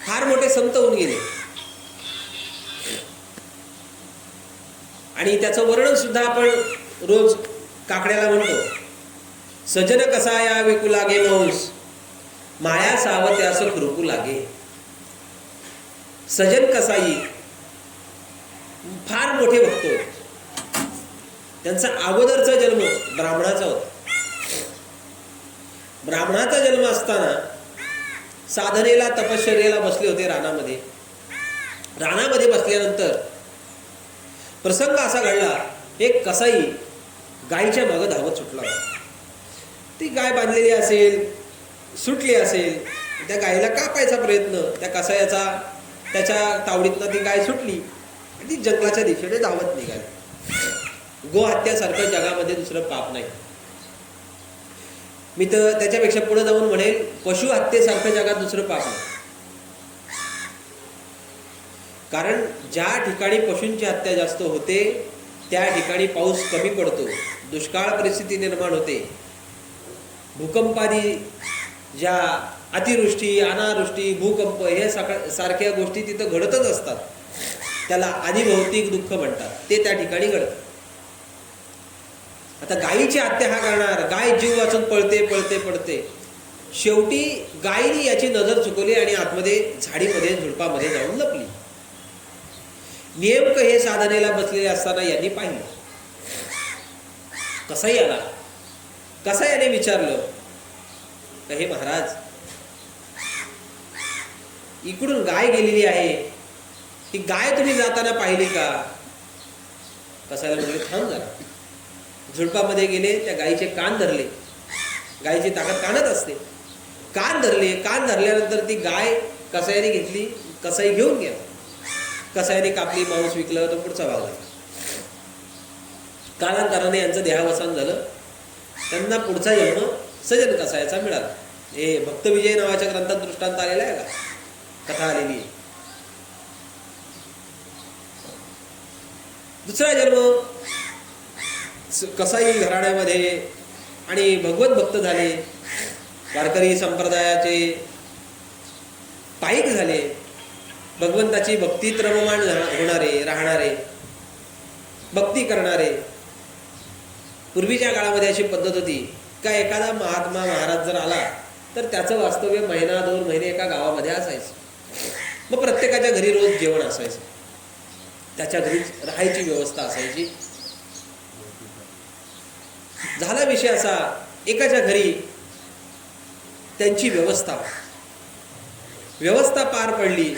S2: फार मोठे संत होऊन गेले आणि त्याचं वर्णन सुद्धा आपण रोज काकड्याला म्हणतो. सजन कसा या विकू लागे मांस, माया सावत्यास खुरपू लागे. सजन कसाई फार मोठे भक्त होते. त्यांचा अगोदरचा जन्म ब्राह्मणाचा होता. ब्राह्मणाचा जन्म असताना साधनेला तपश्चर्येला बसले होते रानामध्ये. रानामध्ये बसल्यानंतर प्रसंग असा घडला, एक कसाई गायीच्या मागे धावत सुटला. ती गाय बांधलेली असेल, सुटली असेल, त्या गायीला कापायचा प्रयत्न, त्या कसायाचा त्याच्या तावडीतनं ती गाय सुटली आणि ती जंगलाच्या दिशेने धावत निघाली. गोहत्यासारखं जगामध्ये दुसरं पाप नाही. मी तर त्याच्यापेक्षा पुढे जाऊन म्हणेल, पशु हत्येसारखं जगात दुसरं पाप नाही. कारण ज्या ठिकाणी पशूंची हत्या जास्त होते त्या ठिकाणी पाऊस कमी पडतो, दुष्काळ परिस्थिती निर्माण होते, भूकंपादी ज्या अतिवृष्टी, अनावृष्टी, भूकंप हे सारख्या गोष्टी तिथं घडतच असतात. त्याला अधिभौतिक दुःख म्हणतात. ते त्या ठिकाणी घडतं. आता गायीची हत्या हा करणार, गाय जीव वाचून पळते पळते पळते, शेवटी गायीने याची नजर चुकवली आणि आतमध्ये झाडीमध्ये झुडपामध्ये जाऊन लपली. नेमकं हे साधनेला बसलेले असताना यांनी पाहिलं. कसाई आला. कसाईने विचारलं, हे महाराज, इकडून गाय गेलेली आहे, ही गाय तुम्ही जाताना पाहिली का? कसाईला म्हटले, थांब जरा. झुडपामध्ये गेले, त्या गायीचे कान धरले. गायीची ताकद कानात असते. कान धरले. कान धरल्यानंतर ती गाय कसाईने घेतली. कसाई घेऊन गेला. कसाईने कापली, मांस विकलं, तो पुढचा भाग झाला. कालांतराने यांचं देहावसान झालं. त्यांना पुढचा जन्म सजन कसायाचा मिळाला. हे भक्तविजय नावाच्या ग्रंथात दृष्टांत आलेला आहे का? कथा आलेली आहे. दुसरा जन्म कसाई घराण्यामध्ये आणि भगवत भक्त झाले. वारकरी संप्रदायाचे पाईक झाले. भगवंताची भक्तीत रममाण होणारे, राहणारे, भक्ती करणारे. पूर्वीच्या काळामध्ये अशी पद्धत होती का एखादा महात्मा महाराज जर आला तर त्याचं वास्तव्य महिना 2 महिने एका गावामध्ये असायचं. मग प्रत्येकाच्या घरी रोज जेवण असायचं. त्याच्या घरी राहायची व्यवस्था असायची. झाला विषय असा, एकाच्या घरी त्यांची व्यवस्था पार पडली.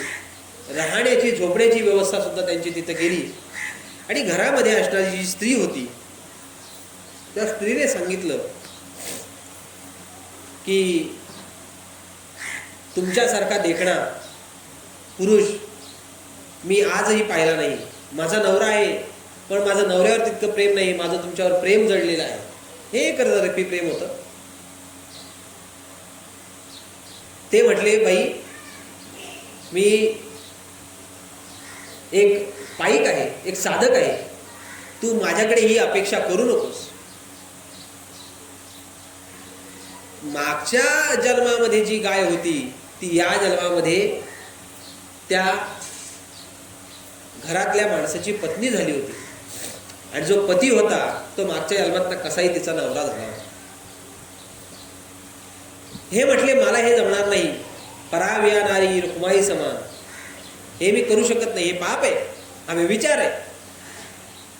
S2: राहण्याची, झोपण्याची व्यवस्था सुद्धा त्यांची तिथं गेली. आणि घरामध्ये असणारी जी स्त्री होती त्या स्त्रीने सांगितलं की तुमच्यासारखा देखणा पुरुष मी आजही पाहिला नाही. माझा नवरा आहे, पण माझं नवऱ्यावर तितकं प्रेम नाही, माझं तुमच्यावर प्रेम जडलेलं आहे. हे एकतर्फी प्रेम होतं. ते म्हटले, बाई मी एक पाईक आहे, एक साधक आहे, तू माझ्याकडे ही अपेक्षा करू नकोस. मागच्या जन्मामध्ये जी गाय होती ती या जन्मामध्ये त्या घरातल्या माणसाची पत्नी झाली होती, आणि जो पती होता तो मागच्या जन्मात कसाही तिचा नवरा झाला होता. हे म्हटले, मला हे जमणार नाही. पराव्या नारी रुक्माई समान, हे मी करू शकत नाही, हे पाप आहे, हा व्यभिचार आहे.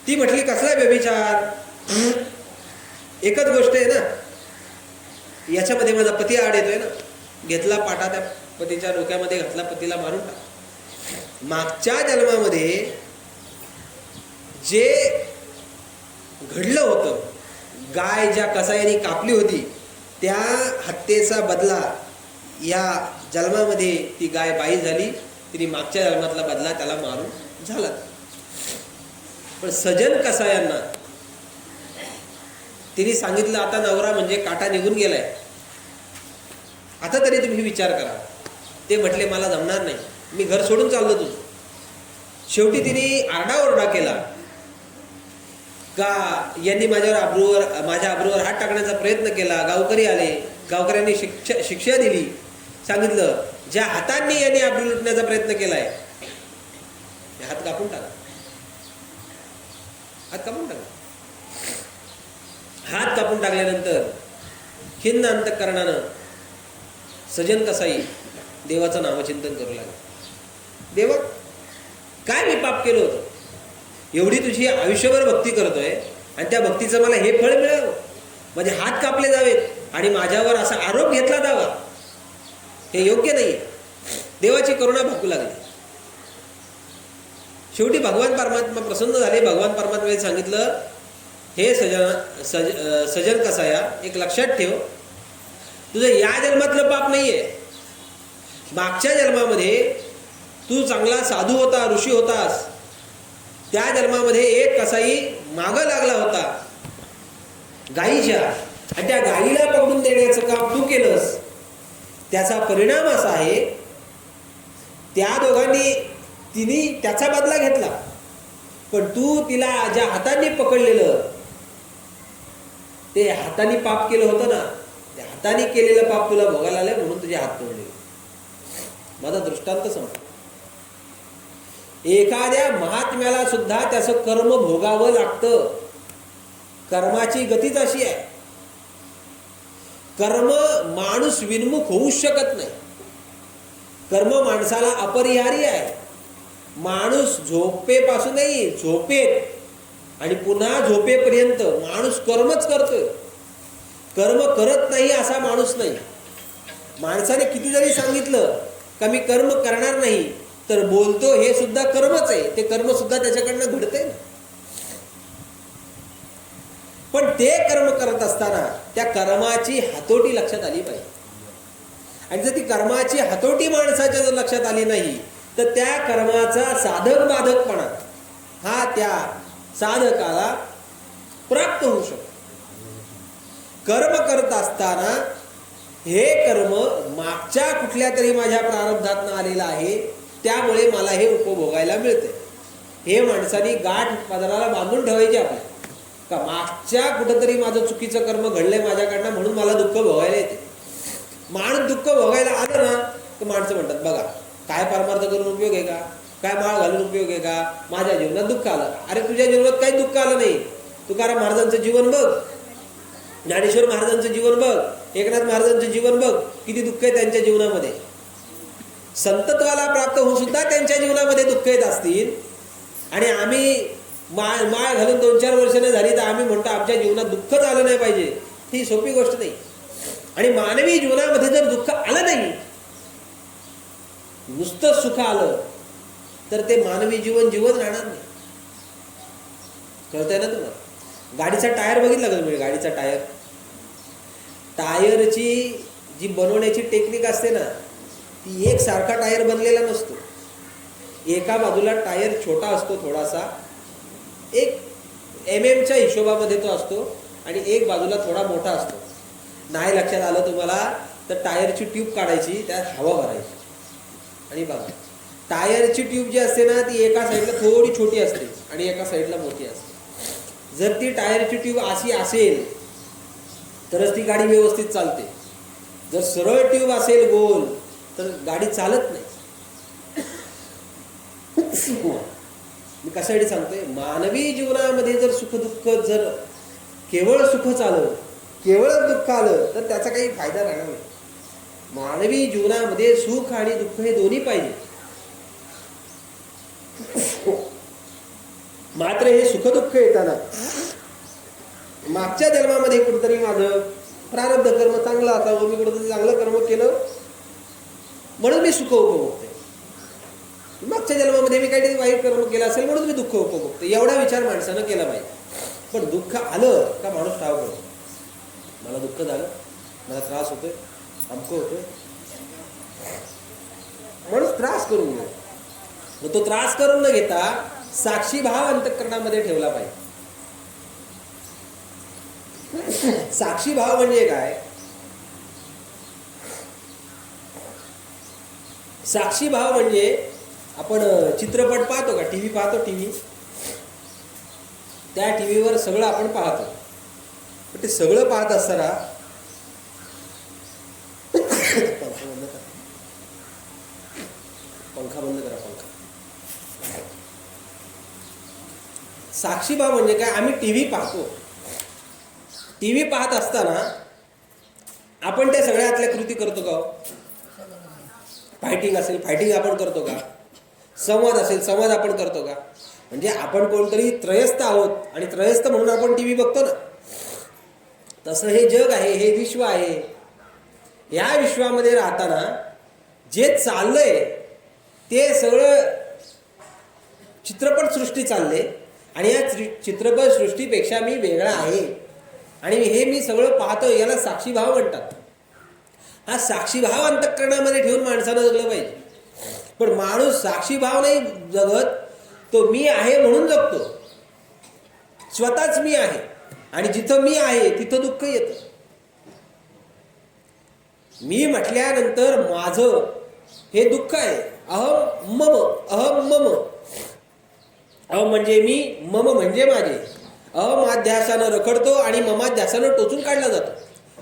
S2: ती म्हटली, कसला व्यभिचार? एकच गोष्ट आहे ना, याच्यामध्ये माझा पती आड येतोय ना. घेतला पाटा, त्या पतीच्या डोक्यामध्ये घातला, पतीला मारून टाक. मागच्या जन्मामध्ये जे घडलं होतं, गाय ज्या कसायाने कापली होती त्या हत्येचा बदला या जन्मामध्ये ती गाय बाई झाली. तिने मागच्या जन्मातला बदला त्याला मारून झाला. पण सजन कसायांना तिने सांगितलं, आता नवरा म्हणजे काटा निघून गेलाय, आता तरी तुम्ही विचार करा. ते म्हटले, मला जमणार नाही, मी घर सोडून चाललो तुझं. शेवटी तिने आरडाओरडा केला का यांनी माझ्या अब्रूवर हात टाकण्याचा प्रयत्न केला. गावकरी आले, गावकऱ्यांनी शिक्षा दिली. सांगितलं, ज्या हातांनी यांनी अब्रू लुटण्याचा प्रयत्न केलाय हात कापून टाका, हात कापून टाका. हात कापून टाकल्यानंतर खिन्न अंतःकरणानं सजन कसाई देवाचं नामचिंतन करू लागले. देवा, काय मी पाप केलं होतं? एवढी तुझी आयुष्यभर भक्ती करतोय आणि त्या भक्तीचं मला हे फळ मिळावं, माझे हात कापले जावेत आणि माझ्यावर असा आरोप घेतला जावा, हे योग्य नाही. देवाची करुणा भागू लागली. शेवटी भगवान परमात्मा प्रसन्न झाले. भगवान परमात्म्याने सांगितलं, हे सजन कसाया, एक लक्षात ठेव, तुझं या जन्मातलं पाप नाहीये. मागच्या जन्मामध्ये तू चांगला साधू होता, ऋषी होतास. त्या जन्मामध्ये एक कसाई मागं लागला होता गायीच्या, आणि त्या गायीला पकडून देण्याचं काम तू केलंस. त्याचा परिणाम असा आहे, त्या दोघांनी तिने त्याचा बदला घेतला, पण तू तिला ज्या हातांनी पकडलेलं, ते हाताने पाप केलं होतं ना, त्या हाताने केलेलं पाप तुला भोगायला आलं, म्हणून तुझे हात तोडले. माझा दृष्टांत समजा, एखाद्या महात्म्याला सुद्धा त्याचं कर्म भोगावं लागतं. कर्माची गतीच अशी आहे. कर्म माणूस विन्मुख होऊ शकत नाही. कर्म माणसाला अपरिहार्य आहे. माणूस झोपेपासूनही झोपेत आणि पुन्हा झोपेपर्यंत माणूस कर्मच करतोय. कर्म करत नाही असा माणूस नाही. माणसाने किती जरी सांगितलं का मी कर्म करणार नाही, तर बोलतो हे सुद्धा कर्मच आहे. ते कर्म सुद्धा त्याच्याकडनं घडतंय ना. पण ते कर्म करत असताना त्या कर्माची हातोटी लक्षात आली पाहिजे. आणि जर ती कर्माची हातोटी माणसाच्या जर लक्षात आली नाही, तर त्या कर्माचा साधक बाधकपणा हा त्या साधकाला प्राप्त होऊ शकतो. कर्म करत असताना हे कर्म मागच्या कुठल्या तरी माझ्या प्रारब्धातनं आलेलं आहे, त्यामुळे मला हे उपभोगायला मिळते. हे माणसाने गाठ पदराला बांधून ठेवायचे आपल्या, का मागच्या कुठंतरी माझं चुकीचं कर्म घडलंय माझ्याकडनं, म्हणून मला दुःख भोगायला येते. माणूस दुःख भोगायला आलं ना, तर माणसं म्हणतात, बघा काय परमार्थ करून उपयोग आहे का, काय माळ घालून उपयोग आहे का, माझ्या जीवनात दुःख आलं. अरे तुझ्या जीवनात काही दुःख आलं नाही. तुकाराम महाराजांचं जीवन बघ, ज्ञानेश्वर महाराजांचं जीवन बघ, एकनाथ महाराजांचं जीवन बघ, किती दुःख आहे त्यांच्या जीवनामध्ये. संतत्वाला प्राप्त होऊन सुद्धा त्यांच्या जीवनामध्ये दुःख येत असतील, आणि आम्ही माळ घालून 2-4 वर्षाने झाली तर आम्ही म्हणतो आमच्या जीवनात दुःखच आलं नाही पाहिजे. ही सोपी गोष्ट नाही. आणि मानवी जीवनामध्ये जर दुःख आलं नाही, नुसतं सुख आलं, तर ते मानवी जीवन राहणार नाही. कळतंय ना तुम्हाला? गाडीचा टायर बघितला का तुम्ही? गाडीचा टायर, टायरची जी बनवण्याची टेक्निक असते ना, ती एक सारखा टायर बनलेला नसतो. एका बाजूला टायर छोटा असतो थोडासा, एक MM च्या हिशोबामध्ये तो असतो, आणि एक बाजूला थोडा मोठा असतो. नाही लक्षात आलं तुम्हाला तर टायरची ट्यूब काढायची, त्यात हवा भरायची, आणि बघा टायरची ट्यूब जी असते ना ती एका साईडला थोडी छोटी असते आणि एका साईडला मोठी असते. जर ती टायरची ट्यूब अशी असेल तरच ती गाडी व्यवस्थित चालते. जर सरळ ट्यूब असेल गोल तर गाडी चालत नाही. मी कशासाठी सांगतोय? मानवी जीवनामध्ये जर सुखदुःख, जर केवळ सुख चाललं, केवळ दुःख आलं तर त्याचा काही फायदा राहणार नाही. मानवी जीवनामध्ये सुख आणि दुःख हे दोन्ही पाहिजे. मात्र हे सुखदुःख येताना मागच्या जन्मामध्ये कुठेतरी माझं प्रारब्ध कर्म चांगलं असावं, मी कुठेतरी चांगलं कर्म केलं म्हणून मी सुख उपभोगते, मागच्या जन्मामध्ये मी काहीतरी वाईट कर्म केलं असेल म्हणून मी दुःख उपभोगते, एवढा विचार माणसानं केला पाहिजे. पण दुःख आलं का माणूस ठाव करतो, मला दुःख झालं, मला त्रास होतोय, अमकं होतोय, माणूस त्रास करून घेतो. मग तो त्रास करून न घेता साक्षी भाव अंतःकरणामध्ये ठेवला पाहिजे. साक्षी भाव म्हणजे काय? साक्षी भाव म्हणजे आपण चित्रपट पाहतो का, टीव्ही पाहतो, टीव्ही, त्या टीव्हीवर सगळं आपण पाहतो, पण ते सगळं पाहत असताना पंखा बंद करा, पंखा. साक्षी भाव म्हणजे काय? आम्ही टीव्ही पाहतो, टीव्ही पाहत असताना आपण त्या सगळ्यातल्या कृती करतो का? फायटिंग असेल, फायटिंग आपण करतो का? संवाद असेल, संवाद आपण करतो का? म्हणजे आपण कोणतरी त्रयस्थ आहोत आणि त्रयस्थ म्हणून आपण टीव्ही बघतो ना. तसं हे जग आहे, हे विश्व आहे. या विश्वामध्ये राहताना जे चाललंय ते सगळं चित्रपट सृष्टी चालले, आणि या चित्रपट सृष्टीपेक्षा मी वेगळा आहे आणि हे मी सगळं पाहतो, याला साक्षीभाव म्हणतात. हा साक्षीभाव अंतःकरणामध्ये ठेवून माणसानं जगलं पाहिजे. पण माणूस साक्षीभाव नाही जगत, तो मी आहे म्हणून जगतो. स्वतःच मी आहे, आणि जिथं मी आहे तिथं दुःख येतं. मी म्हटल्यानंतर माझं हे दुःख आहे. अहम मम, अहम मम. अहम म्हणजे मी, मम म्हणजे माझे. अहमाध्यासानं रखडतो आणि ममाध्यासानं टोचून काढला जातो.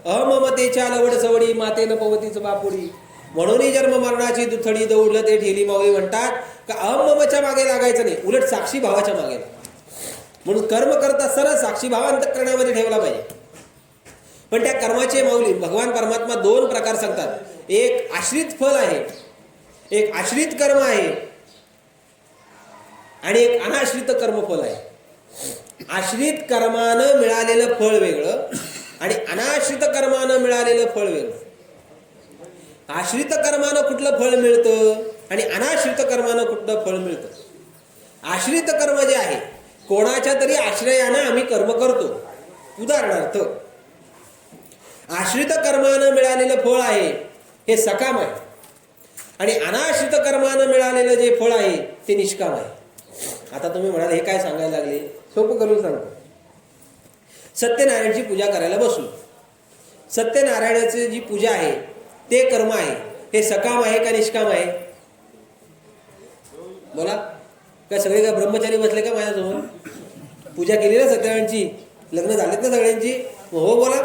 S2: अहममतेच्या लवड सवडी, मातेनं पवतीच बापुडी. म्हणून जन्म मरणाची दुथडी, दौडलं ते ठेली मावळी म्हणतात का अहममच्या मागे लागायचं नाही, उलट साक्षी भावाच्या मागे लागायचं. म्हणून कर्म करत असताना साक्षी भाव अंतःकरणामध्ये ठेवला पाहिजे. पण त्या कर्माचे माऊली भगवान परमात्मा दोन प्रकार सांगतात. एक आश्रित फल आहे, एक आश्रित कर्म आहे, आणि एक अनाश्रित कर्मफल आहे. आश्रित कर्मानं मिळालेलं फळ वेगळं आणि अनाश्रित कर्मानं मिळालेलं फळ वेगळं. आश्रित कर्मानं कुठलं फळ मिळतं आणि अनाश्रित कर्मानं कुठलं फळ मिळतं. आश्रित कर्म जे आहे, कोणाच्या तरी आश्रयानं आम्ही कर्म करतो. उदाहरणार्थ, आश्रित कर्मानं मिळालेलं फळ आहे हे सकाम आहे, आणि अनाश्रित कर्मानं मिळालेलं जे फळ आहे ते निष्काम आहे. आता तुम्ही म्हणाल हे काय सांगायला लागले? सोपं करून सांगतो. सत्यनारायणची पूजा करायला बसलो. सत्यनारायणाची जी पूजा आहे ते कर्म आहे, हे सकाम आहे का निष्काम आहे? बोला. काय सगळे काय ब्रह्मचारी बसले का माझ्याजवळ? पूजा केली ना सत्यनारायणची, लग्न झालेत ना सगळ्यांची? हो बोला.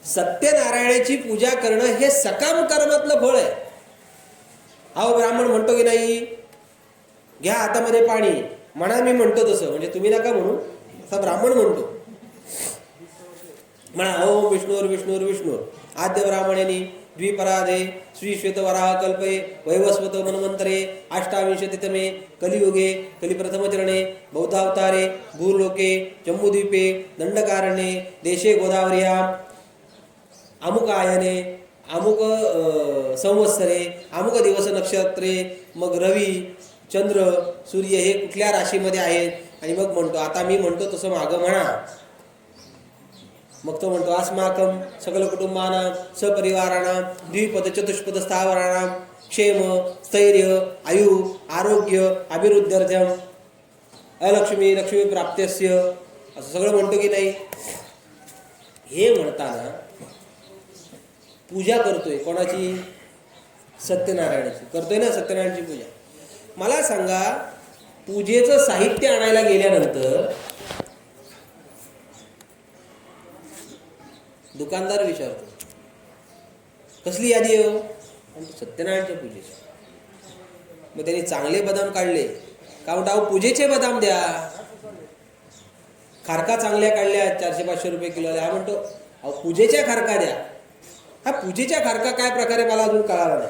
S2: सत्यनारायणाची पूजा करणं हे सकाम कर्मातलं फळ आहे. अहो ब्राह्मण म्हणतो की नाही, घ्या हातामध्ये पाणी, म्हणा मी म्हणतो तसं, म्हणजे तुम्ही नका म्हणू, असा ब्राह्मण म्हणतो. म्हणा ओम विष्णुर विष्णुर विष्णुर आद्य ब्राह्मणेनी द्विपराधे श्री श्वेतवराह कल्पे वैवस्वत मन्वंतरे अष्टाविंशतितमे कलियुगे कलिप्रथमचरणे बौद्धावतारे भूर्लोके जम्बूद्वीपे दंडकारण्ये देशे गोदावर्यां अमुकायने अमुक संवत्सरे अमुक दिवस नक्षत्रे, मग रवी चंद्र सूर्य हे कुठल्या राशीमध्ये आहेत, आणि मग म्हणतो आता मी म्हणतो तसं मागं म्हणा. मग तो म्हणतो अस्माकं सकल कुटुंबानां सपरिवाराणां द्विपद चतुष्पद स्थावराणां क्षेम स्थैर्य आयु आरोग्य अभिवृद्ध्यर्थम अलक्ष्मी लक्ष्मी प्राप्त्यस्य असं सगळं म्हणतो की नाही. हे म्हणताना पूजा करतोय कोणाची? सत्यनारायणाची करतोय ना, सत्यनारायणाची पूजा. मला सांगा, पूजेचं साहित्य आणायला गेल्यानंतर दुकानदार विचारतो कसली यादी आहे? सत्यनारायणच्या पूजेची. मग त्यांनी चांगले बदाम काढले का म्हणतो अहो पूजेचे बदाम द्या. खारका चांगल्या काढल्या 400-500 रुपये किलोला. हा म्हणतो अहो पूजेच्या खारका द्या. हा पूजेच्या खारका काय प्रकारे मला अजून कळाला नाही.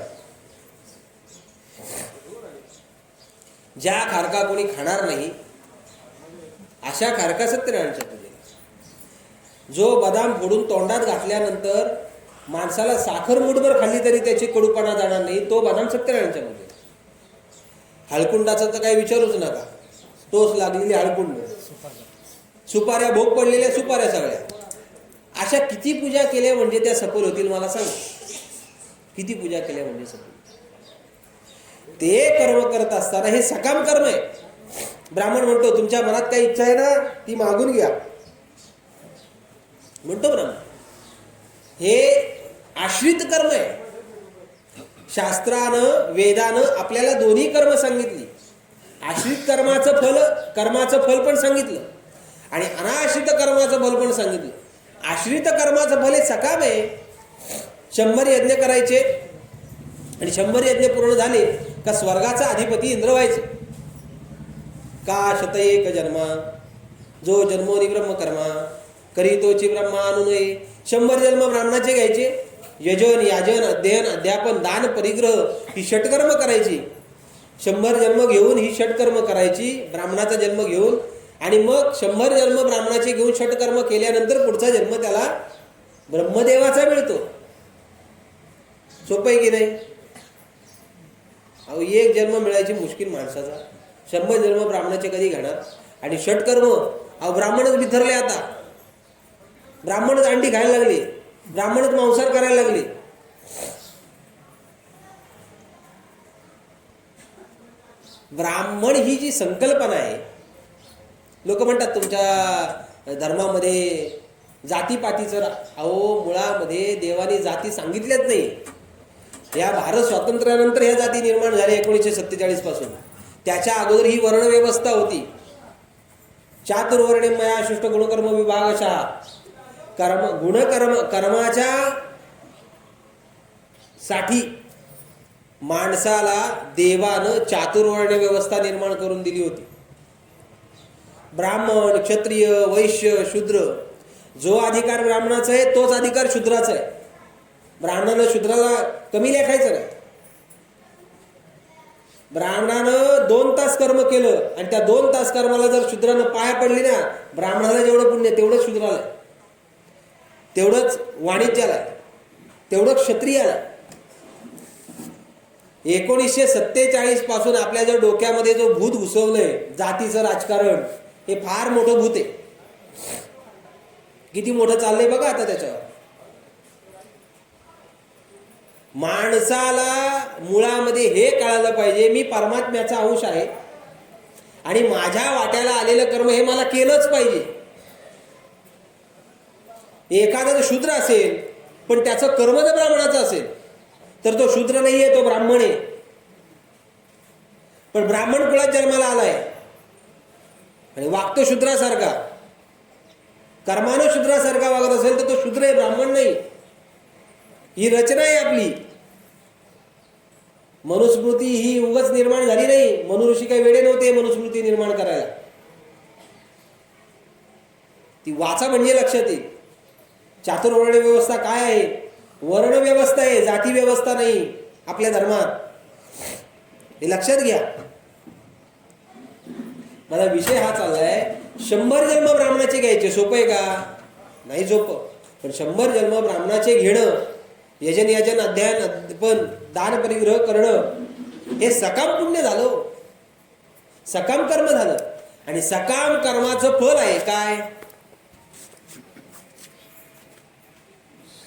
S2: ज्या खारका कोणी खाणार नाही अशा खारका सत्यनारायणच्या पूजेला. जो बदाम फोडून तोंडात घातल्यानंतर माणसाला साखर मुठभर खाल्ली तरी त्याची कडूपणा जाणार नाही, तो बदाम सत्यनारायणच्या पूजेला. हळकुंडाचा तर काही विचारूच नका. टोच लागलेली हळकुंड, सुपाऱ्या भोग पडलेल्या सुपाऱ्या सगळ्या. अशा किती पूजा केल्या म्हणजे त्या सफल होतील मला सांग. किती पूजा केल्या म्हणजे सफल. ते कर्म करत असताना हे सकाम कर्म आहे. ब्राह्मण म्हणतो तुमच्या मनात काही इच्छा आहे ना ती मागून घ्या म्हणतो ब्राह्मण. हे आश्रित कर्म आहे. शास्त्रानं वेदानं आपल्याला दोन्ही कर्म सांगितली. आश्रित कर्माचं फल पण सांगितलं आणि अनाश्रित कर्माचं फल पण सांगितलं. आश्रित कर्माचं फल हे सकाम आहे. 100 यज्ञ करायचे आणि 100 यज्ञ पूर्ण झाले का स्वर्गाचा अधिपती इंद्र व्हायचे. का शतएक जन्मा जो जन्मोनी ब्रह्मकर्मा करीतोची ब्रह्मा अनुनये. 100 जन्म ब्राह्मणाचे घ्यायचे. यजन याजन अध्ययन अध्यापन दान परिग्रह ही षटकर्म करायची. 100 जन्म घेऊन ही षटकर्म करायची ब्राह्मणाचा जन्म घेऊन. आणि मग 100 जन्म ब्राह्मणाचे घेऊन षटकर्म केल्यानंतर पुढचा जन्म त्याला ब्रह्मदेवाचा मिळतो. सोपं आहे की नाही. अहो एक जन्म मिळायची मुश्किल माणसाचा. 100 जन्म ब्राह्मणाचे कधी घेणार. आणि षटकर्म अहो ब्राह्मणच बिथरले. आता ब्राह्मणच अंडी खायला लागले, ब्राह्मणच मांसाहार करायला लागले. ब्राह्मण ही जी संकल्पना आहे, लोक म्हणतात तुमच्या धर्मामध्ये जातीपातीचं. अहो मुळामध्ये देवाने जाती सांगितल्याच नाही. या भारत स्वातंत्र्यानंतर ह्या जाती निर्माण झाल्या 1947 पासून. त्याच्या अगोदर ही वर्णव्यवस्था होती. चातुर्वर्ण्यमया सृष्ट गुणकर्म विभागशः. कर्माच्या साठी माणसाला देवानं चातुर्वर्ण व्यवस्था निर्माण करून दिली होती. ब्राह्मण क्षत्रिय वैश्य शूद्र, जो अधिकार ब्राह्मणाचा आहे तोच अधिकार शूद्राचा आहे. ब्राह्मणानं शूद्राला कमी लेखायचं नाही. ब्राह्मणानं 2 तास कर्म केलं आणि त्या 2 तास कर्माला जर शूद्रानं पाया पडली ना, ब्राह्मणाला जेवढं पुण्य तेवढंच शूद्राला आहे, तेवढंच वाणिज्याला आहे, तेवढंच क्षत्रियाला. 1947 पासून आपल्या जर डोक्यामध्ये जो भूत घुसवलंय जातीचं राजकारण, हे फार मोठं भूत आहे. किती मोठं चाललंय बघा आता त्याच्यावर. माणसाला मुळामध्ये हे कळालं पाहिजे मी परमात्म्याचा अंश आहे आणि माझ्या वाट्याला आलेलं कर्म हे मला केलंच पाहिजे. एखादा जर शूद्र असेल पण त्याचं कर्म जर ब्राह्मणाचं असेल तर तो शूद्र नाहीये, तो ब्राह्मण आहे. पण ब्राह्मण कुळात जन्माला आलाय आणि वागतो शूद्रासारखा, कर्मानं शूद्रासारखा वागत असेल तर तो शूद्र आहे, ब्राह्मण नाही. ही रचना आहे आपली. मनुस्मृती ही उगाच निर्माण झाली नाही. मनुऋषी काही वेडे नव्हते मनुस्मृती निर्माण करायला. ती वाचा म्हणजे लक्षात येईल. चातुर्वर्ण व्यवस्था काय आहे? वर्ण व्यवस्था आहे, जाती व्यवस्था नाही आपल्या धर्मात. हे लक्षात घ्या. माझा विषय हा चाललाय 100 जन्म ब्राह्मणाचे घ्यायचे. सोपं आहे का? नाही सोपं. पण 100 जन्म ब्राह्मणाचे घेणं, यजन याजन अध्ययन पण दान परिग्रह करणं, हे सकाम पुण्य झालं, सकाम कर्म झालं. आणि सकाम कर्माचं फल आहे काय?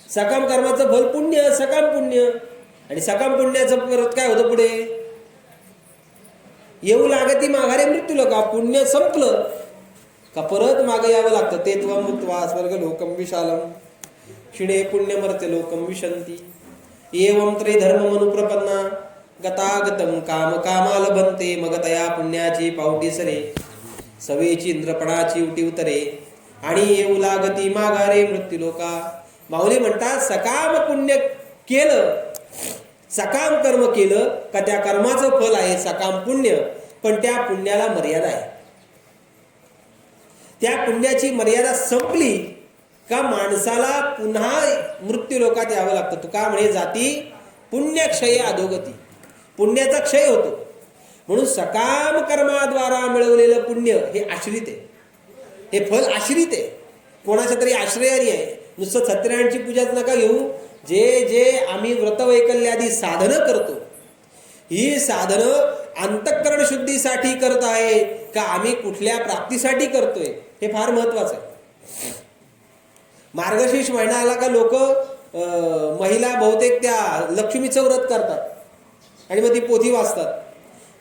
S2: सकाम कर्माचं फल पुण्य, सकाम पुण्य. आणि सकाम पुण्याचं परत काय होतं पुढे? येऊ लागती माघारे मृत्यू लोका. पुण्य संपलं का परत मागे यावं लागतं. ते त्वं मुक्त्वा स्वर्ग लोकम विशालम क्षिणे पुण्यमर्त्य लोकम विशंती एवं त्रिधर्म मनुप्रपन्ना गतागतम काम कामाल बनते. मग तया पुण्याची पावटी सरे सवेची इंद्रपणाची उटी उतरे आणि येऊ लागती माघारे मृत्यू लोका. माऊली म्हणतात सकाम पुण्य केलं, सकाम कर्म केलं का त्या कर्माचं फल आहे सकाम पुण्य. पण त्या पुण्याला मर्यादा आहे. त्या पुण्याची मर्यादा संपली का माणसाला पुन्हा मृत्यू लोकात यावं लागतं. तुका म्हणे जाती पुण्यक्षय अधोगती. पुण्याचा क्षय होतो. म्हणून सकाम कर्माद्वारा मिळवलेलं पुण्य हे आश्रित आहे. हे फल आश्रित आहे, कोणाच्या तरी आश्रयाने आहे. नुसतं सत्यनारायणची पूजाच नका घेऊ. जे जे आम्ही व्रतवैकल्यादी साधनं करतो, ही साधनं अंतःकरण शुद्धीसाठी करत आहे का आम्ही कुठल्या प्राप्तीसाठी करतोय हे फार महत्वाचं आहे. मार्गशीर्ष महिना आला का लोक महिला बहुतेक त्या लक्ष्मीचं व्रत करतात आणि मग ती पोथी वाचतात.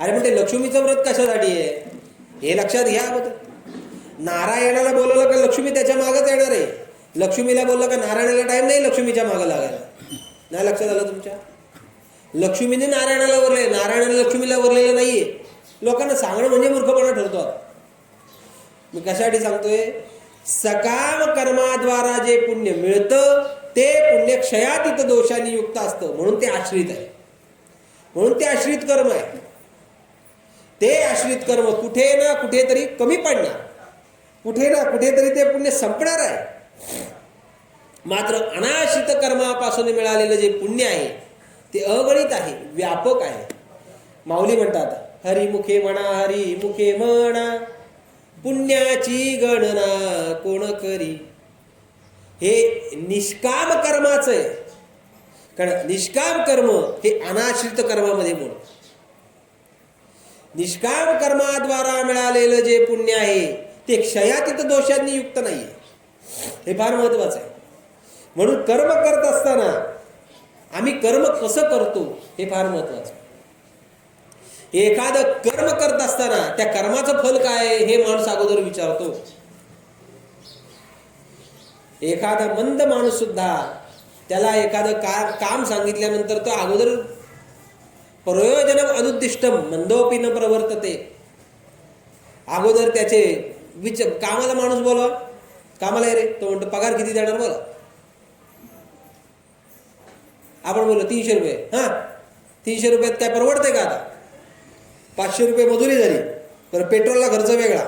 S2: अरे पण ते लक्ष्मीचं व्रत कशासाठी आहे हे लक्षात घ्या अगोदर. नारायणाला बोलवलं का लक्ष्मी त्याच्या मागच येणार आहे. लक्ष्मीला बोललं का नारायणाला टाइम नाही लक्ष्मीच्या मागं लागायला. नाही लक्षात आलं तुमच्या? लक्ष्मीने नारायणाला वरले, नारायणाला लक्ष्मीला वरलेलं नाहीये. लोकांना सांगणं म्हणजे मूर्खपणा ठरतो. आता मी कशासाठी सांगतोय? सकाम कर्माद्वारा जे पुण्य मिळतं ते पुण्य क्षयातीत दोषांनी युक्त असतं. म्हणून ते आश्रित आहे. म्हणून ते आश्रित कर्म आहे. ते आश्रित कर्म कुठे ना कुठेतरी कमी पडणार, कुठे ना कुठेतरी ते पुण्य संपणार आहे. मात्र अनाश्रित कर्मापासून मिळालेलं जे पुण्य आहे ते अगणित आहे, व्यापक आहे. माऊली म्हणतात हरिमुखे म्हणा, हरिमुखे म्हणा, पुण्याची गणना कोण करी. हे निष्काम कर्माचं आहे. कारण निष्काम कर्म हे अनाश्रित कर्मामध्ये मोड. निष्काम कर्माद्वारा मिळालेलं जे पुण्य आहे ते क्षयातीत दोषांनी युक्त नाहीये. हे फार महत्वाचं आहे. म्हणून कर्म करत असताना आम्ही कर्म कसं करतो हे फार महत्वाचं. एखादं कर्म करत असताना त्या कर्माचं फल काय हे माणूस अगोदर विचारतो. एखादा मंद माणूस सुद्धा त्याला एखादं काम सांगितल्यानंतर तो अगोदर प्रयोजनम अनुद्दिष्टम मंदोपी न प्रवर्तते. अगोदर त्याचे कामाला माणूस बोलवा, कामाला आहे रे, तो म्हणतो पगार किती देणार बोला. आपण बोललो 300 रुपये. हा 300 रुपयात काय परवडते का? आता 500 रुपये मजुरी झाली, तर पेट्रोलला खर्च वेगळा,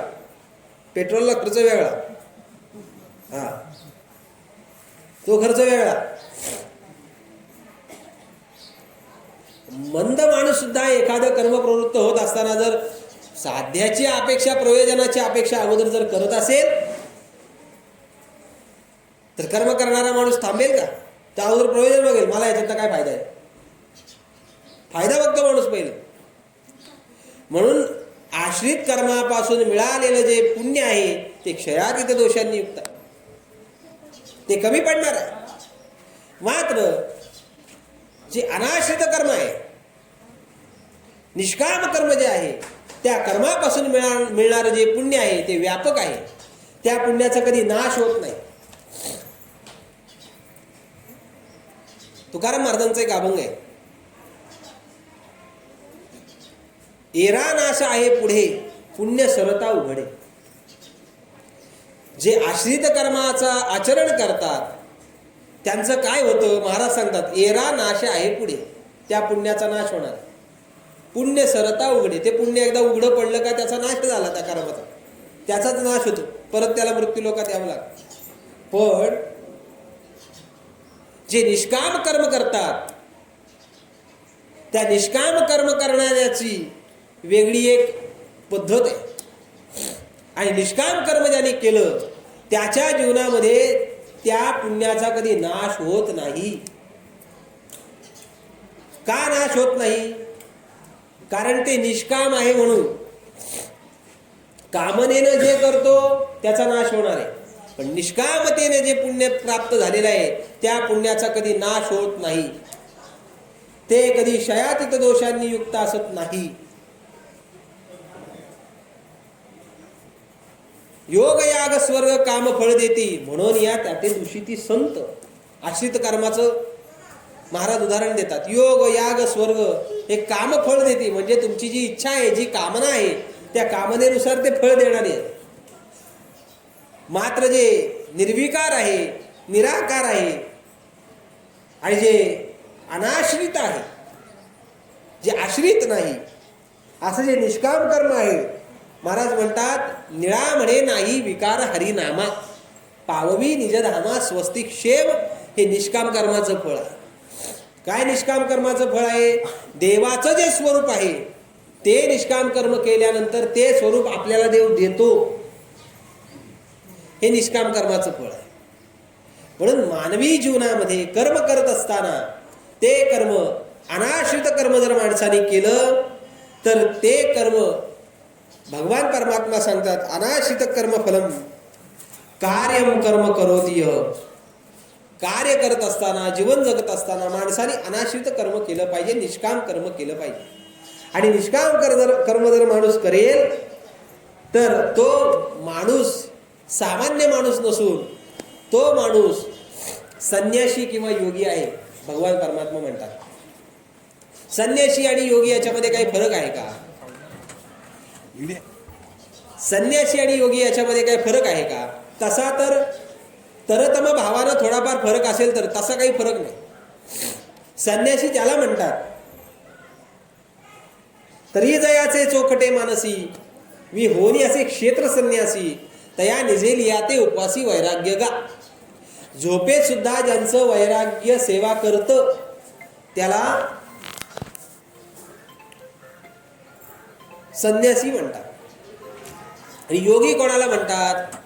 S2: पेट्रोलला खर्च वेगळा, हा तो खर्च वेगळा. मंद माणूस सुद्धा एखादं कर्म प्रवृत्त होत असताना जर साध्याची अपेक्षा, प्रयोजनाची अपेक्षा अगोदर जर करत असेल तर कर्म करणारा माणूस थांबेल का? त्या अगोदर प्रयोजन बघेल, मला याच्यात काय फायदा आहे. फायदा बघतो माणूस पहिले. म्हणून आश्रित कर्मापासून मिळालेलं जे पुण्य आहे ते क्षयातीत दोषांनी युक्त आहे, ते कमी पडणार आहे. मात्र जे अनाश्रित कर्म आहे, निष्काम कर्म जे आहे, त्या कर्मापासून मिळणारं जे पुण्य आहे ते व्यापक आहे. त्या पुण्याचा कधी नाश होत नाही. तुकाराम महाराजांचा एक अभंग आहे, एरा नाश आहे पुढे पुण्य सरता उघडे. जे आश्रित कर्माचा आचरण करतात त्यांचं काय होतं महाराज सांगतात, एरा नाश आहे पुढे, त्या पुण्याचा नाश होणार. पुण्य सरता उघडे, ते पुण्य एकदा उघडं पडलं का त्याचा नाश झाला, त्या कर्माचा त्याचाच नाश होतो, परत त्याला मृत्यू लोकात यावं लागतं. पण जे निष्काम कर्म करतात त्या निष्काम कर्म करण्याची वेगळी एक पद्धत आहे. आणि निष्काम कर्म ज्याने केलं त्याच्या जीवनामध्ये त्या पुण्याचा कधी नाश होत नाही. का नाश होत नाही? कारण ते निष्काम आहे म्हणून. कामनेनं जे करतो त्याचा नाश होणार आहे, पण निष्कामतेने जे पुण्य प्राप्त झालेलं आहे त्या पुण्याचा कधी नाश होत नाही, ते कधी शयातीत दोषांनी युक्त असत नाही. योग याग स्वर्ग काम फळ देती, म्हणून या त्याते दूषिती संत. आश्रित कर्माचं महाराज उदाहरण देतात. योग याग स्वर्ग हे काम फळ देते, म्हणजे तुमची जी इच्छा आहे, जी कामना आहे, त्या कामनेनुसार ते फळ देणारे आहे. मात्र जे निर्विकार आहे, निराकार आहे आणि जे अनाश्रित आहे, जे आश्रित नाही, असं जे निष्काम कर्म आहे, महाराज म्हणतात निळा म्हणे नाही विकार हरिनामा, पाववी निजधामा स्वस्तिक शेव. हे निष्काम कर्माचं फळ आहे. काय निष्काम कर्माचं फळ आहे? देवाचं जे स्वरूप आहे ते निष्काम कर्म केल्यानंतर ते स्वरूप आपल्याला देव देतो, हे निष्काम कर्माचं फळ आहे. म्हणून मानवी जीवनामध्ये कर्म करत असताना ते कर्म अनाश्रित कर्म जर माणसाने केलं तर ते कर्म भगवान परमात्मा सांगतात अनाश्रित कर्म फलम कार्यम कर्म करोति यः. कार्य करत असताना, जीवन जगत असताना माणसाने अनाश्रित कर्म केलं पाहिजे, निष्काम कर्म केलं पाहिजे. आणि निष्काम कर्म जर माणूस करेल तर तो माणूस सामान्य माणूस नसून तो माणूस संन्यासी किंवा योगी आहे. भगवान परमात्मा म्हणतात संन्यासी आणि योगी याच्यामध्ये काही फरक आहे का? संन्यासी आणि योगी याच्यामध्ये काही फरक आहे का? तसा तर तरतम भावानं थोडाफार फरक असेल तर तसा काही फरक नाही. संन्यासी त्याला म्हणतात तरी जयाचे चोखटे मानसी, मी होनी असे क्षेत्र संन्यासी, तया निजे लियाते उपवासी वैराग्य गा. झोपेत सुद्धा ज्यांचं वैराग्य सेवा करतं त्याला संन्यासी म्हणतात. आणि योगी कोणाला म्हणतात?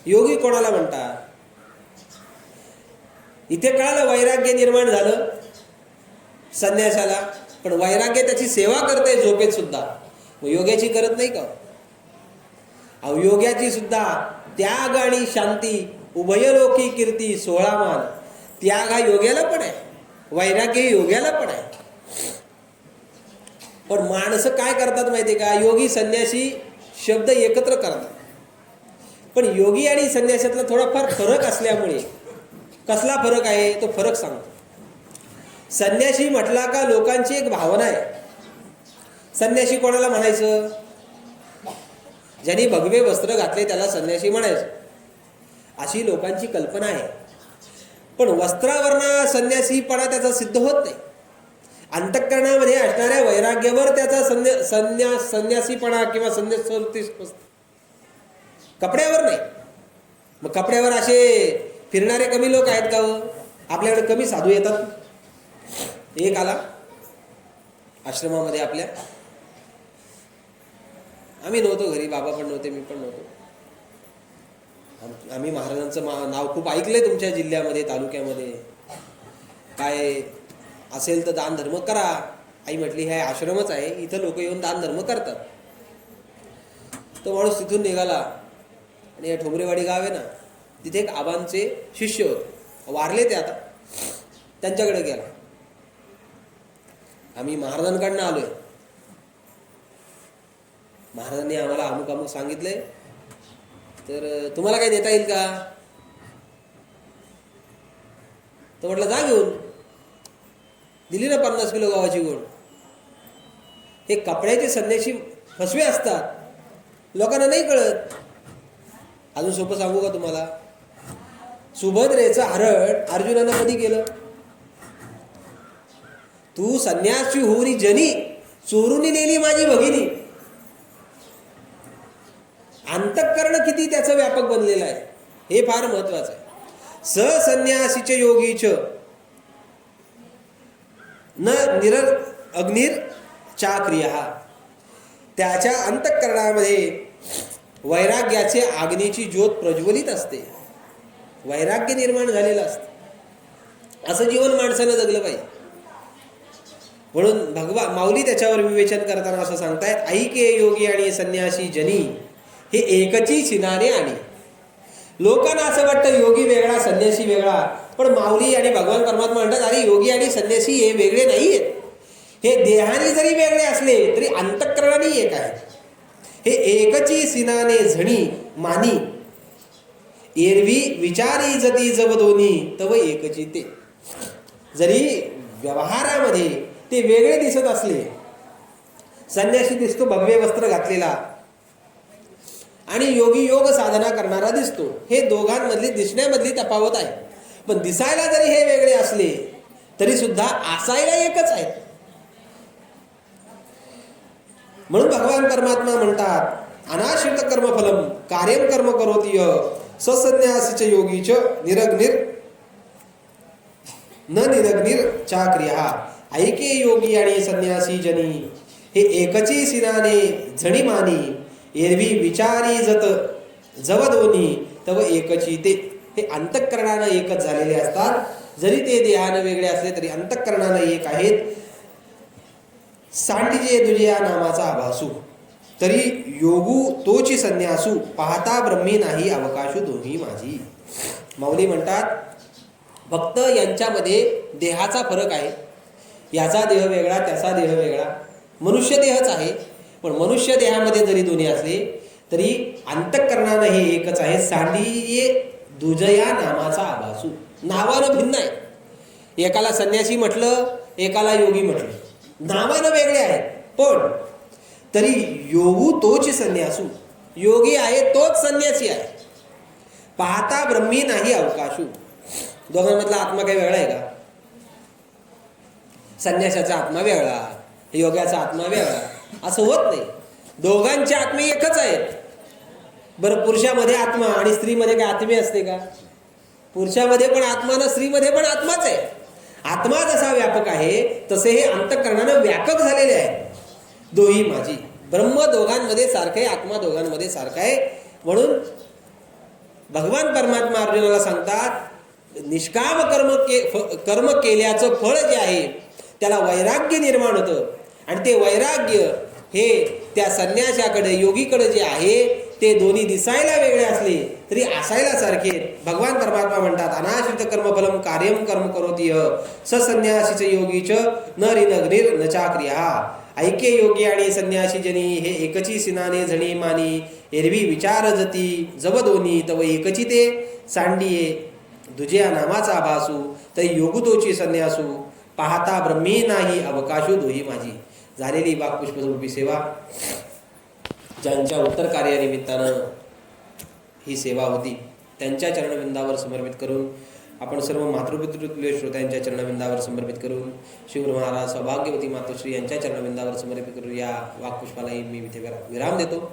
S2: योगी कोणाला म्हणतात? इथे कळालं वैराग्य निर्माण झालं संन्यासाला, पण वैराग्य त्याची सेवा करते झोपेत सुद्धा, मग योग्याची करत नाही का? अवयोग्याची सुद्धा त्याग आणि शांती उभयलोकी कीर्ती 16 मान. त्याग हा योग्याला पण आहे, वैराग्य योग्याला पण आहे. पण माणसं काय करतात माहितीये का? योगी संन्यासी शब्द एकत्र करतात, पण योगी आणि संन्यासातला थोडाफार फरक असल्यामुळे, कसला फरक आहे तो फरक सांगतो. संन्यासी म्हटला का लोकांची एक भावना आहे. संन्यासी कोणाला म्हणायचं? ज्यांनी भगवे वस्त्र घातले त्याला संन्यासी म्हणायचं, अशी लोकांची कल्पना आहे. पण वस्त्रावरना संन्यासीपणा त्याचा सिद्ध होत नाही. अंतःकरणामध्ये असणाऱ्या वैराग्यावर त्याचा संन्यासीपणा किंवा संन्यास कपड्यावर नाही. मग कपड्यावर असे फिरणारे कमी लोक आहेत का? आपल्याकडे कमी साधू येतात. एक आला आश्रमामध्ये आपल्या, आम्ही नव्हतो घरी, बाबा पण नव्हते, मी पण नव्हतो. आम्ही महाराजांचं नाव खूप ऐकलंय तुमच्या जिल्ह्यामध्ये, तालुक्यामध्ये. काय असेल तर दान धर्म करा. आई म्हटली हे आश्रमच आहे, इथं लोक येऊन दान धर्म करतात. तो माणूस तिथून निघाला आणि हे ठोंबरेवाडी गाव आहे ना, तिथे एक आबांचे शिष्य होते, वारले ते आता. त्यांच्याकडे गेला. आम्ही महाराजांकडनं आलोय, महाराजांनी आम्हाला अमुक अमुक सांगितलंय, तर तुम्हाला काही देता येईल का? तो म्हटलं जा घेऊन. दिली ना 50 किलो गव्हाची गोड. हे कपड्याचे संन्यासी फसवे असतात, लोकांना नाही कळत. अजून सोपं सांगू का तुम्हाला? सुभद्रेचं हरण अर्जुनानं कधी केलं? तू संन्यासी होऊनी जनी चोरूनी नेली माझी भगिनी. अंतःकरण किती त्याचं व्यापक बनलेलं आहे हे फार महत्वाचं आहे. सन्यासीचे योगीच न निरर अग्निर चाक्रिया. त्याच्या अंतःकरणामध्ये वैराग्याचे अग्नीची ज्योत प्रज्वलित असते, वैराग्य निर्माण झालेलं असतं. असं जीवन माणसानं जगलं पाहिजे. म्हणून माऊली त्याच्यावर विवेचन करताना असं सांगतायत, ऐके योगी आणि संन्यासी जनी हे एकची चिनाने आणि. लोकांना असं वाटतं योगी वेगळा संन्यासी वेगळा, पण माऊली आणि भगवान परमात्मा म्हणतात अरे योगी आणि संन्यासी हे वेगळे नाही आहेत. हे देहाने जरी वेगळे असले तरी अंतःकरणाने एक आहेत. हे एकची सिनाने झणी मानी एरवी विचारी जती जब दोन्ही तव एकची ते. जरी व्यवहारामध्ये ते वेगळे दिसत असले, संन्यासी दिसतो भगवे वस्त्र घातलेला आणि योगी योग साधना करणारा दिसतो, हे दोघांमधली दिसण्यामधली तफावत आहे. पण दिसायला जरी हे वेगळे असले तरी सुद्धा असायला एकच आहेत. म्हणून भगवान परमात्मा म्हणतात अनाश्रित कर्मफलम कार्यम कर्म करोति ससन्यासीच योगीच निरग्निर न निरग्निर चाक्रिया. ऐके योगी आणि संन्यासी जनी हे एकची सिनाने झणी मानी एरवी विचारी जत जव दोन्ही तव एकची ते. हे अंतःकरणानं एकच झालेले असतात. जरी ते देहानं वेगळे असले तरी अंतःकरणानं एक आहेत. सांडिजे दुजया नामाचा आभासू तरी योगू तोची संन्यासू पाहता ब्रह्मी नाही अवकाशू दोन्ही माझी. माऊली म्हणतात फक्त यांच्यामध्ये देहाचा फरक आहे. याचा देह वेगळा, त्याचा देह वेगळा, मनुष्य देहच आहे. पण मनुष्य देहामध्ये जरी दोन्ही असले तरी अंतःकरणानं हे एकच आहे. सांडिये दुजया नामाचा आभासू, नावानं भिन्न आहे. एकाला संन्यासी म्हटलं, एकाला योगी म्हटलं, नावानं वेगळे आहेत. पण तरी योगू तोच संन्यासू, योगी आहे तोच संन्यासी आहे. पाहता ब्रह्मी नाही अवकाशू. दोघांमधला आत्मा काही वेगळा आहे का? संन्यासाचा आत्मा वेगळा, योगाचा आत्मा वेगळा, असं होत नाही. दोघांचे आत्मे एकच आहेत. बरं, पुरुषामध्ये आत्मा आणि स्त्रीमध्ये काय आत्मे असते का? पुरुषामध्ये पण आत्मा ना स्त्रीमध्ये पण आत्माच आहे. आत्मा जसा व्यापक आहे तसे हे अंतःकरणानं व्यापक झालेले आहे. दोही माझी, ब्रह्म दोघांमध्ये सारखं आहे, आत्मा दोघांमध्ये सारखा आहे. म्हणून भगवान परमात्मा अर्जुनाला सांगतात निष्काम कर्म केल्याचं फळ जे आहे त्याला वैराग्य निर्माण होतं. आणि ते वैराग्य हे त्या संन्यासाकडे योगीकडे जे आहे ते दोन्ही दिसायला वेगळे असले तरी असायला सारखे. भगवान परमात्मा म्हणतात अनाश्रित कर्मफलम कार्यम कर्म करोति ससन्यासीच योगीच न ऋणग्निर न चाक्रिया. ऐके योगी आणि संन्यासी जनी हे एकची सिनाने झणी मानी एरवी विचार जती जव दोन्ही तव एकची ते. सांडिये दुजया नामाचा आभासू तरी योगुतोची संन्यासू पाहता ब्रह्मी नाही अवकाशू दोही माझी. झालेली वाक्पुष्परूपी सेवा ज्यांच्या उत्तर कार्यानिमित्तानं ही सेवा होती त्यांच्या चरणविंदावर समर्पित करून आपण सर्व मातृपितृतुल्य श्रोत्यांच्या चरणविंदावर समर्पित करून शिवगुरु महाराज सौभाग्यवती मातोश्री यांच्या चरणविंदावर समर्पित करून या वाक्पुष्पालाही मी इथे विराम देतो.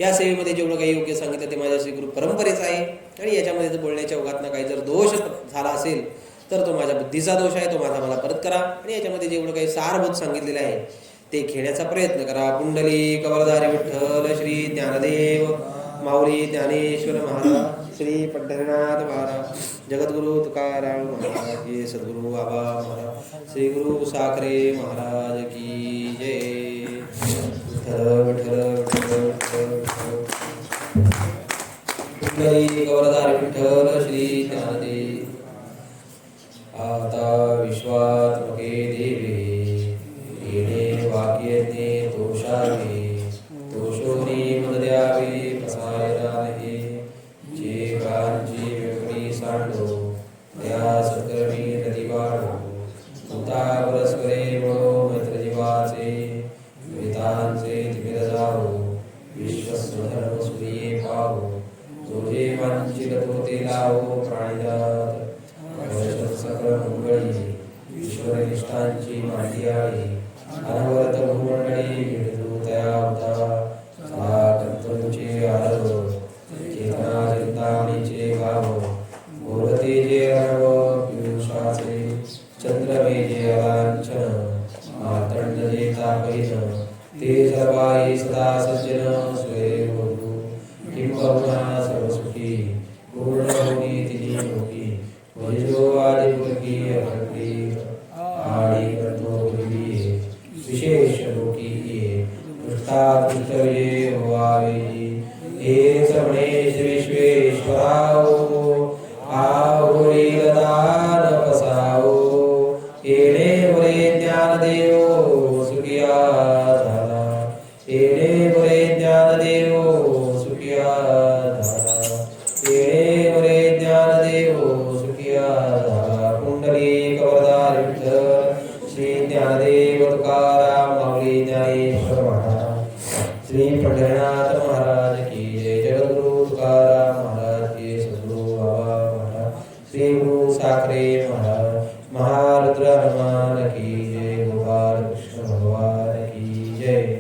S2: या सेवेमध्ये जेवढं काही योग्य सांगितलं ते माझ्या श्री गुरु परंपरेचं आहे. आणि याच्यामध्ये जर बोलण्याच्या ओघातनं काही जर दोष झाला असेल तर तो माझ्या बुद्धीचा दोष आहे, तो मला परत करा. आणि याच्यामध्ये जेवढं काही सारभूत सांगितलेलं आहे ते घेण्याचा प्रयत्न करा. पुंडली कवरधारी विठ्ठल श्री ज्ञानदेव माऊली ज्ञानेश्वर महाराज श्री पंढरीनाथ महाराज जगद्गुरु तुकाराम महाराज की सद्गुरु आबा महाराज श्री गुरु साखरे महाराज की जय. पुंडली कवरधारी विठ्ठल श्री ज्ञानदेव. आता विश्वात्मके देवे येणे वाक्यज्ञे तोषावे तोषोनी मद्यावे प्रसायराहे. जे कांची व्यक्ती सांडो त्या सत्कर्मी नदी वाढो. तुता परस्परे म्हणो मैत्र जीवाचे वेदांचे तिमिर जावो. विश्वस्वधर्म सूर्ये पाहो. जो जे वांछित तो ते लावो प्राणिजात. सकल मंगळी ईश्वर निष्ठांची मांडी आहे. अनवरत भूमंडळी विडूतया होता. कर्तृचे आरव चेतना चिंतामणीचे गाव. बोलते जे अर्णव पियुषाचे चंद्रमे जे अलांछन. मार्तंड जे तापैन ते सर्वाई सदा सज्जन. स्वये बोलू किंबहुना सर्वसुखी पूर्ण होती तिनी लोकी. वैजो आदिपुरकी अखंडी आडी करतो
S1: झाला. येणे ज्ञानदेव सुखिया झाला. पुंडलिक वरदार विठ्ठल श्री ज्ञानदेव तुकाराम माऊली ज्ञानेश्वर महाराज श्री पंढरीनाथ महाराज की जय. जगद्गुरु तुकाराम महाराज की. सद्गुरु बाबा महाराज श्री गुरु साखरे महाराज महारुद्र हनुमान की जय. गोपाल कृष्ण भगवान की जय.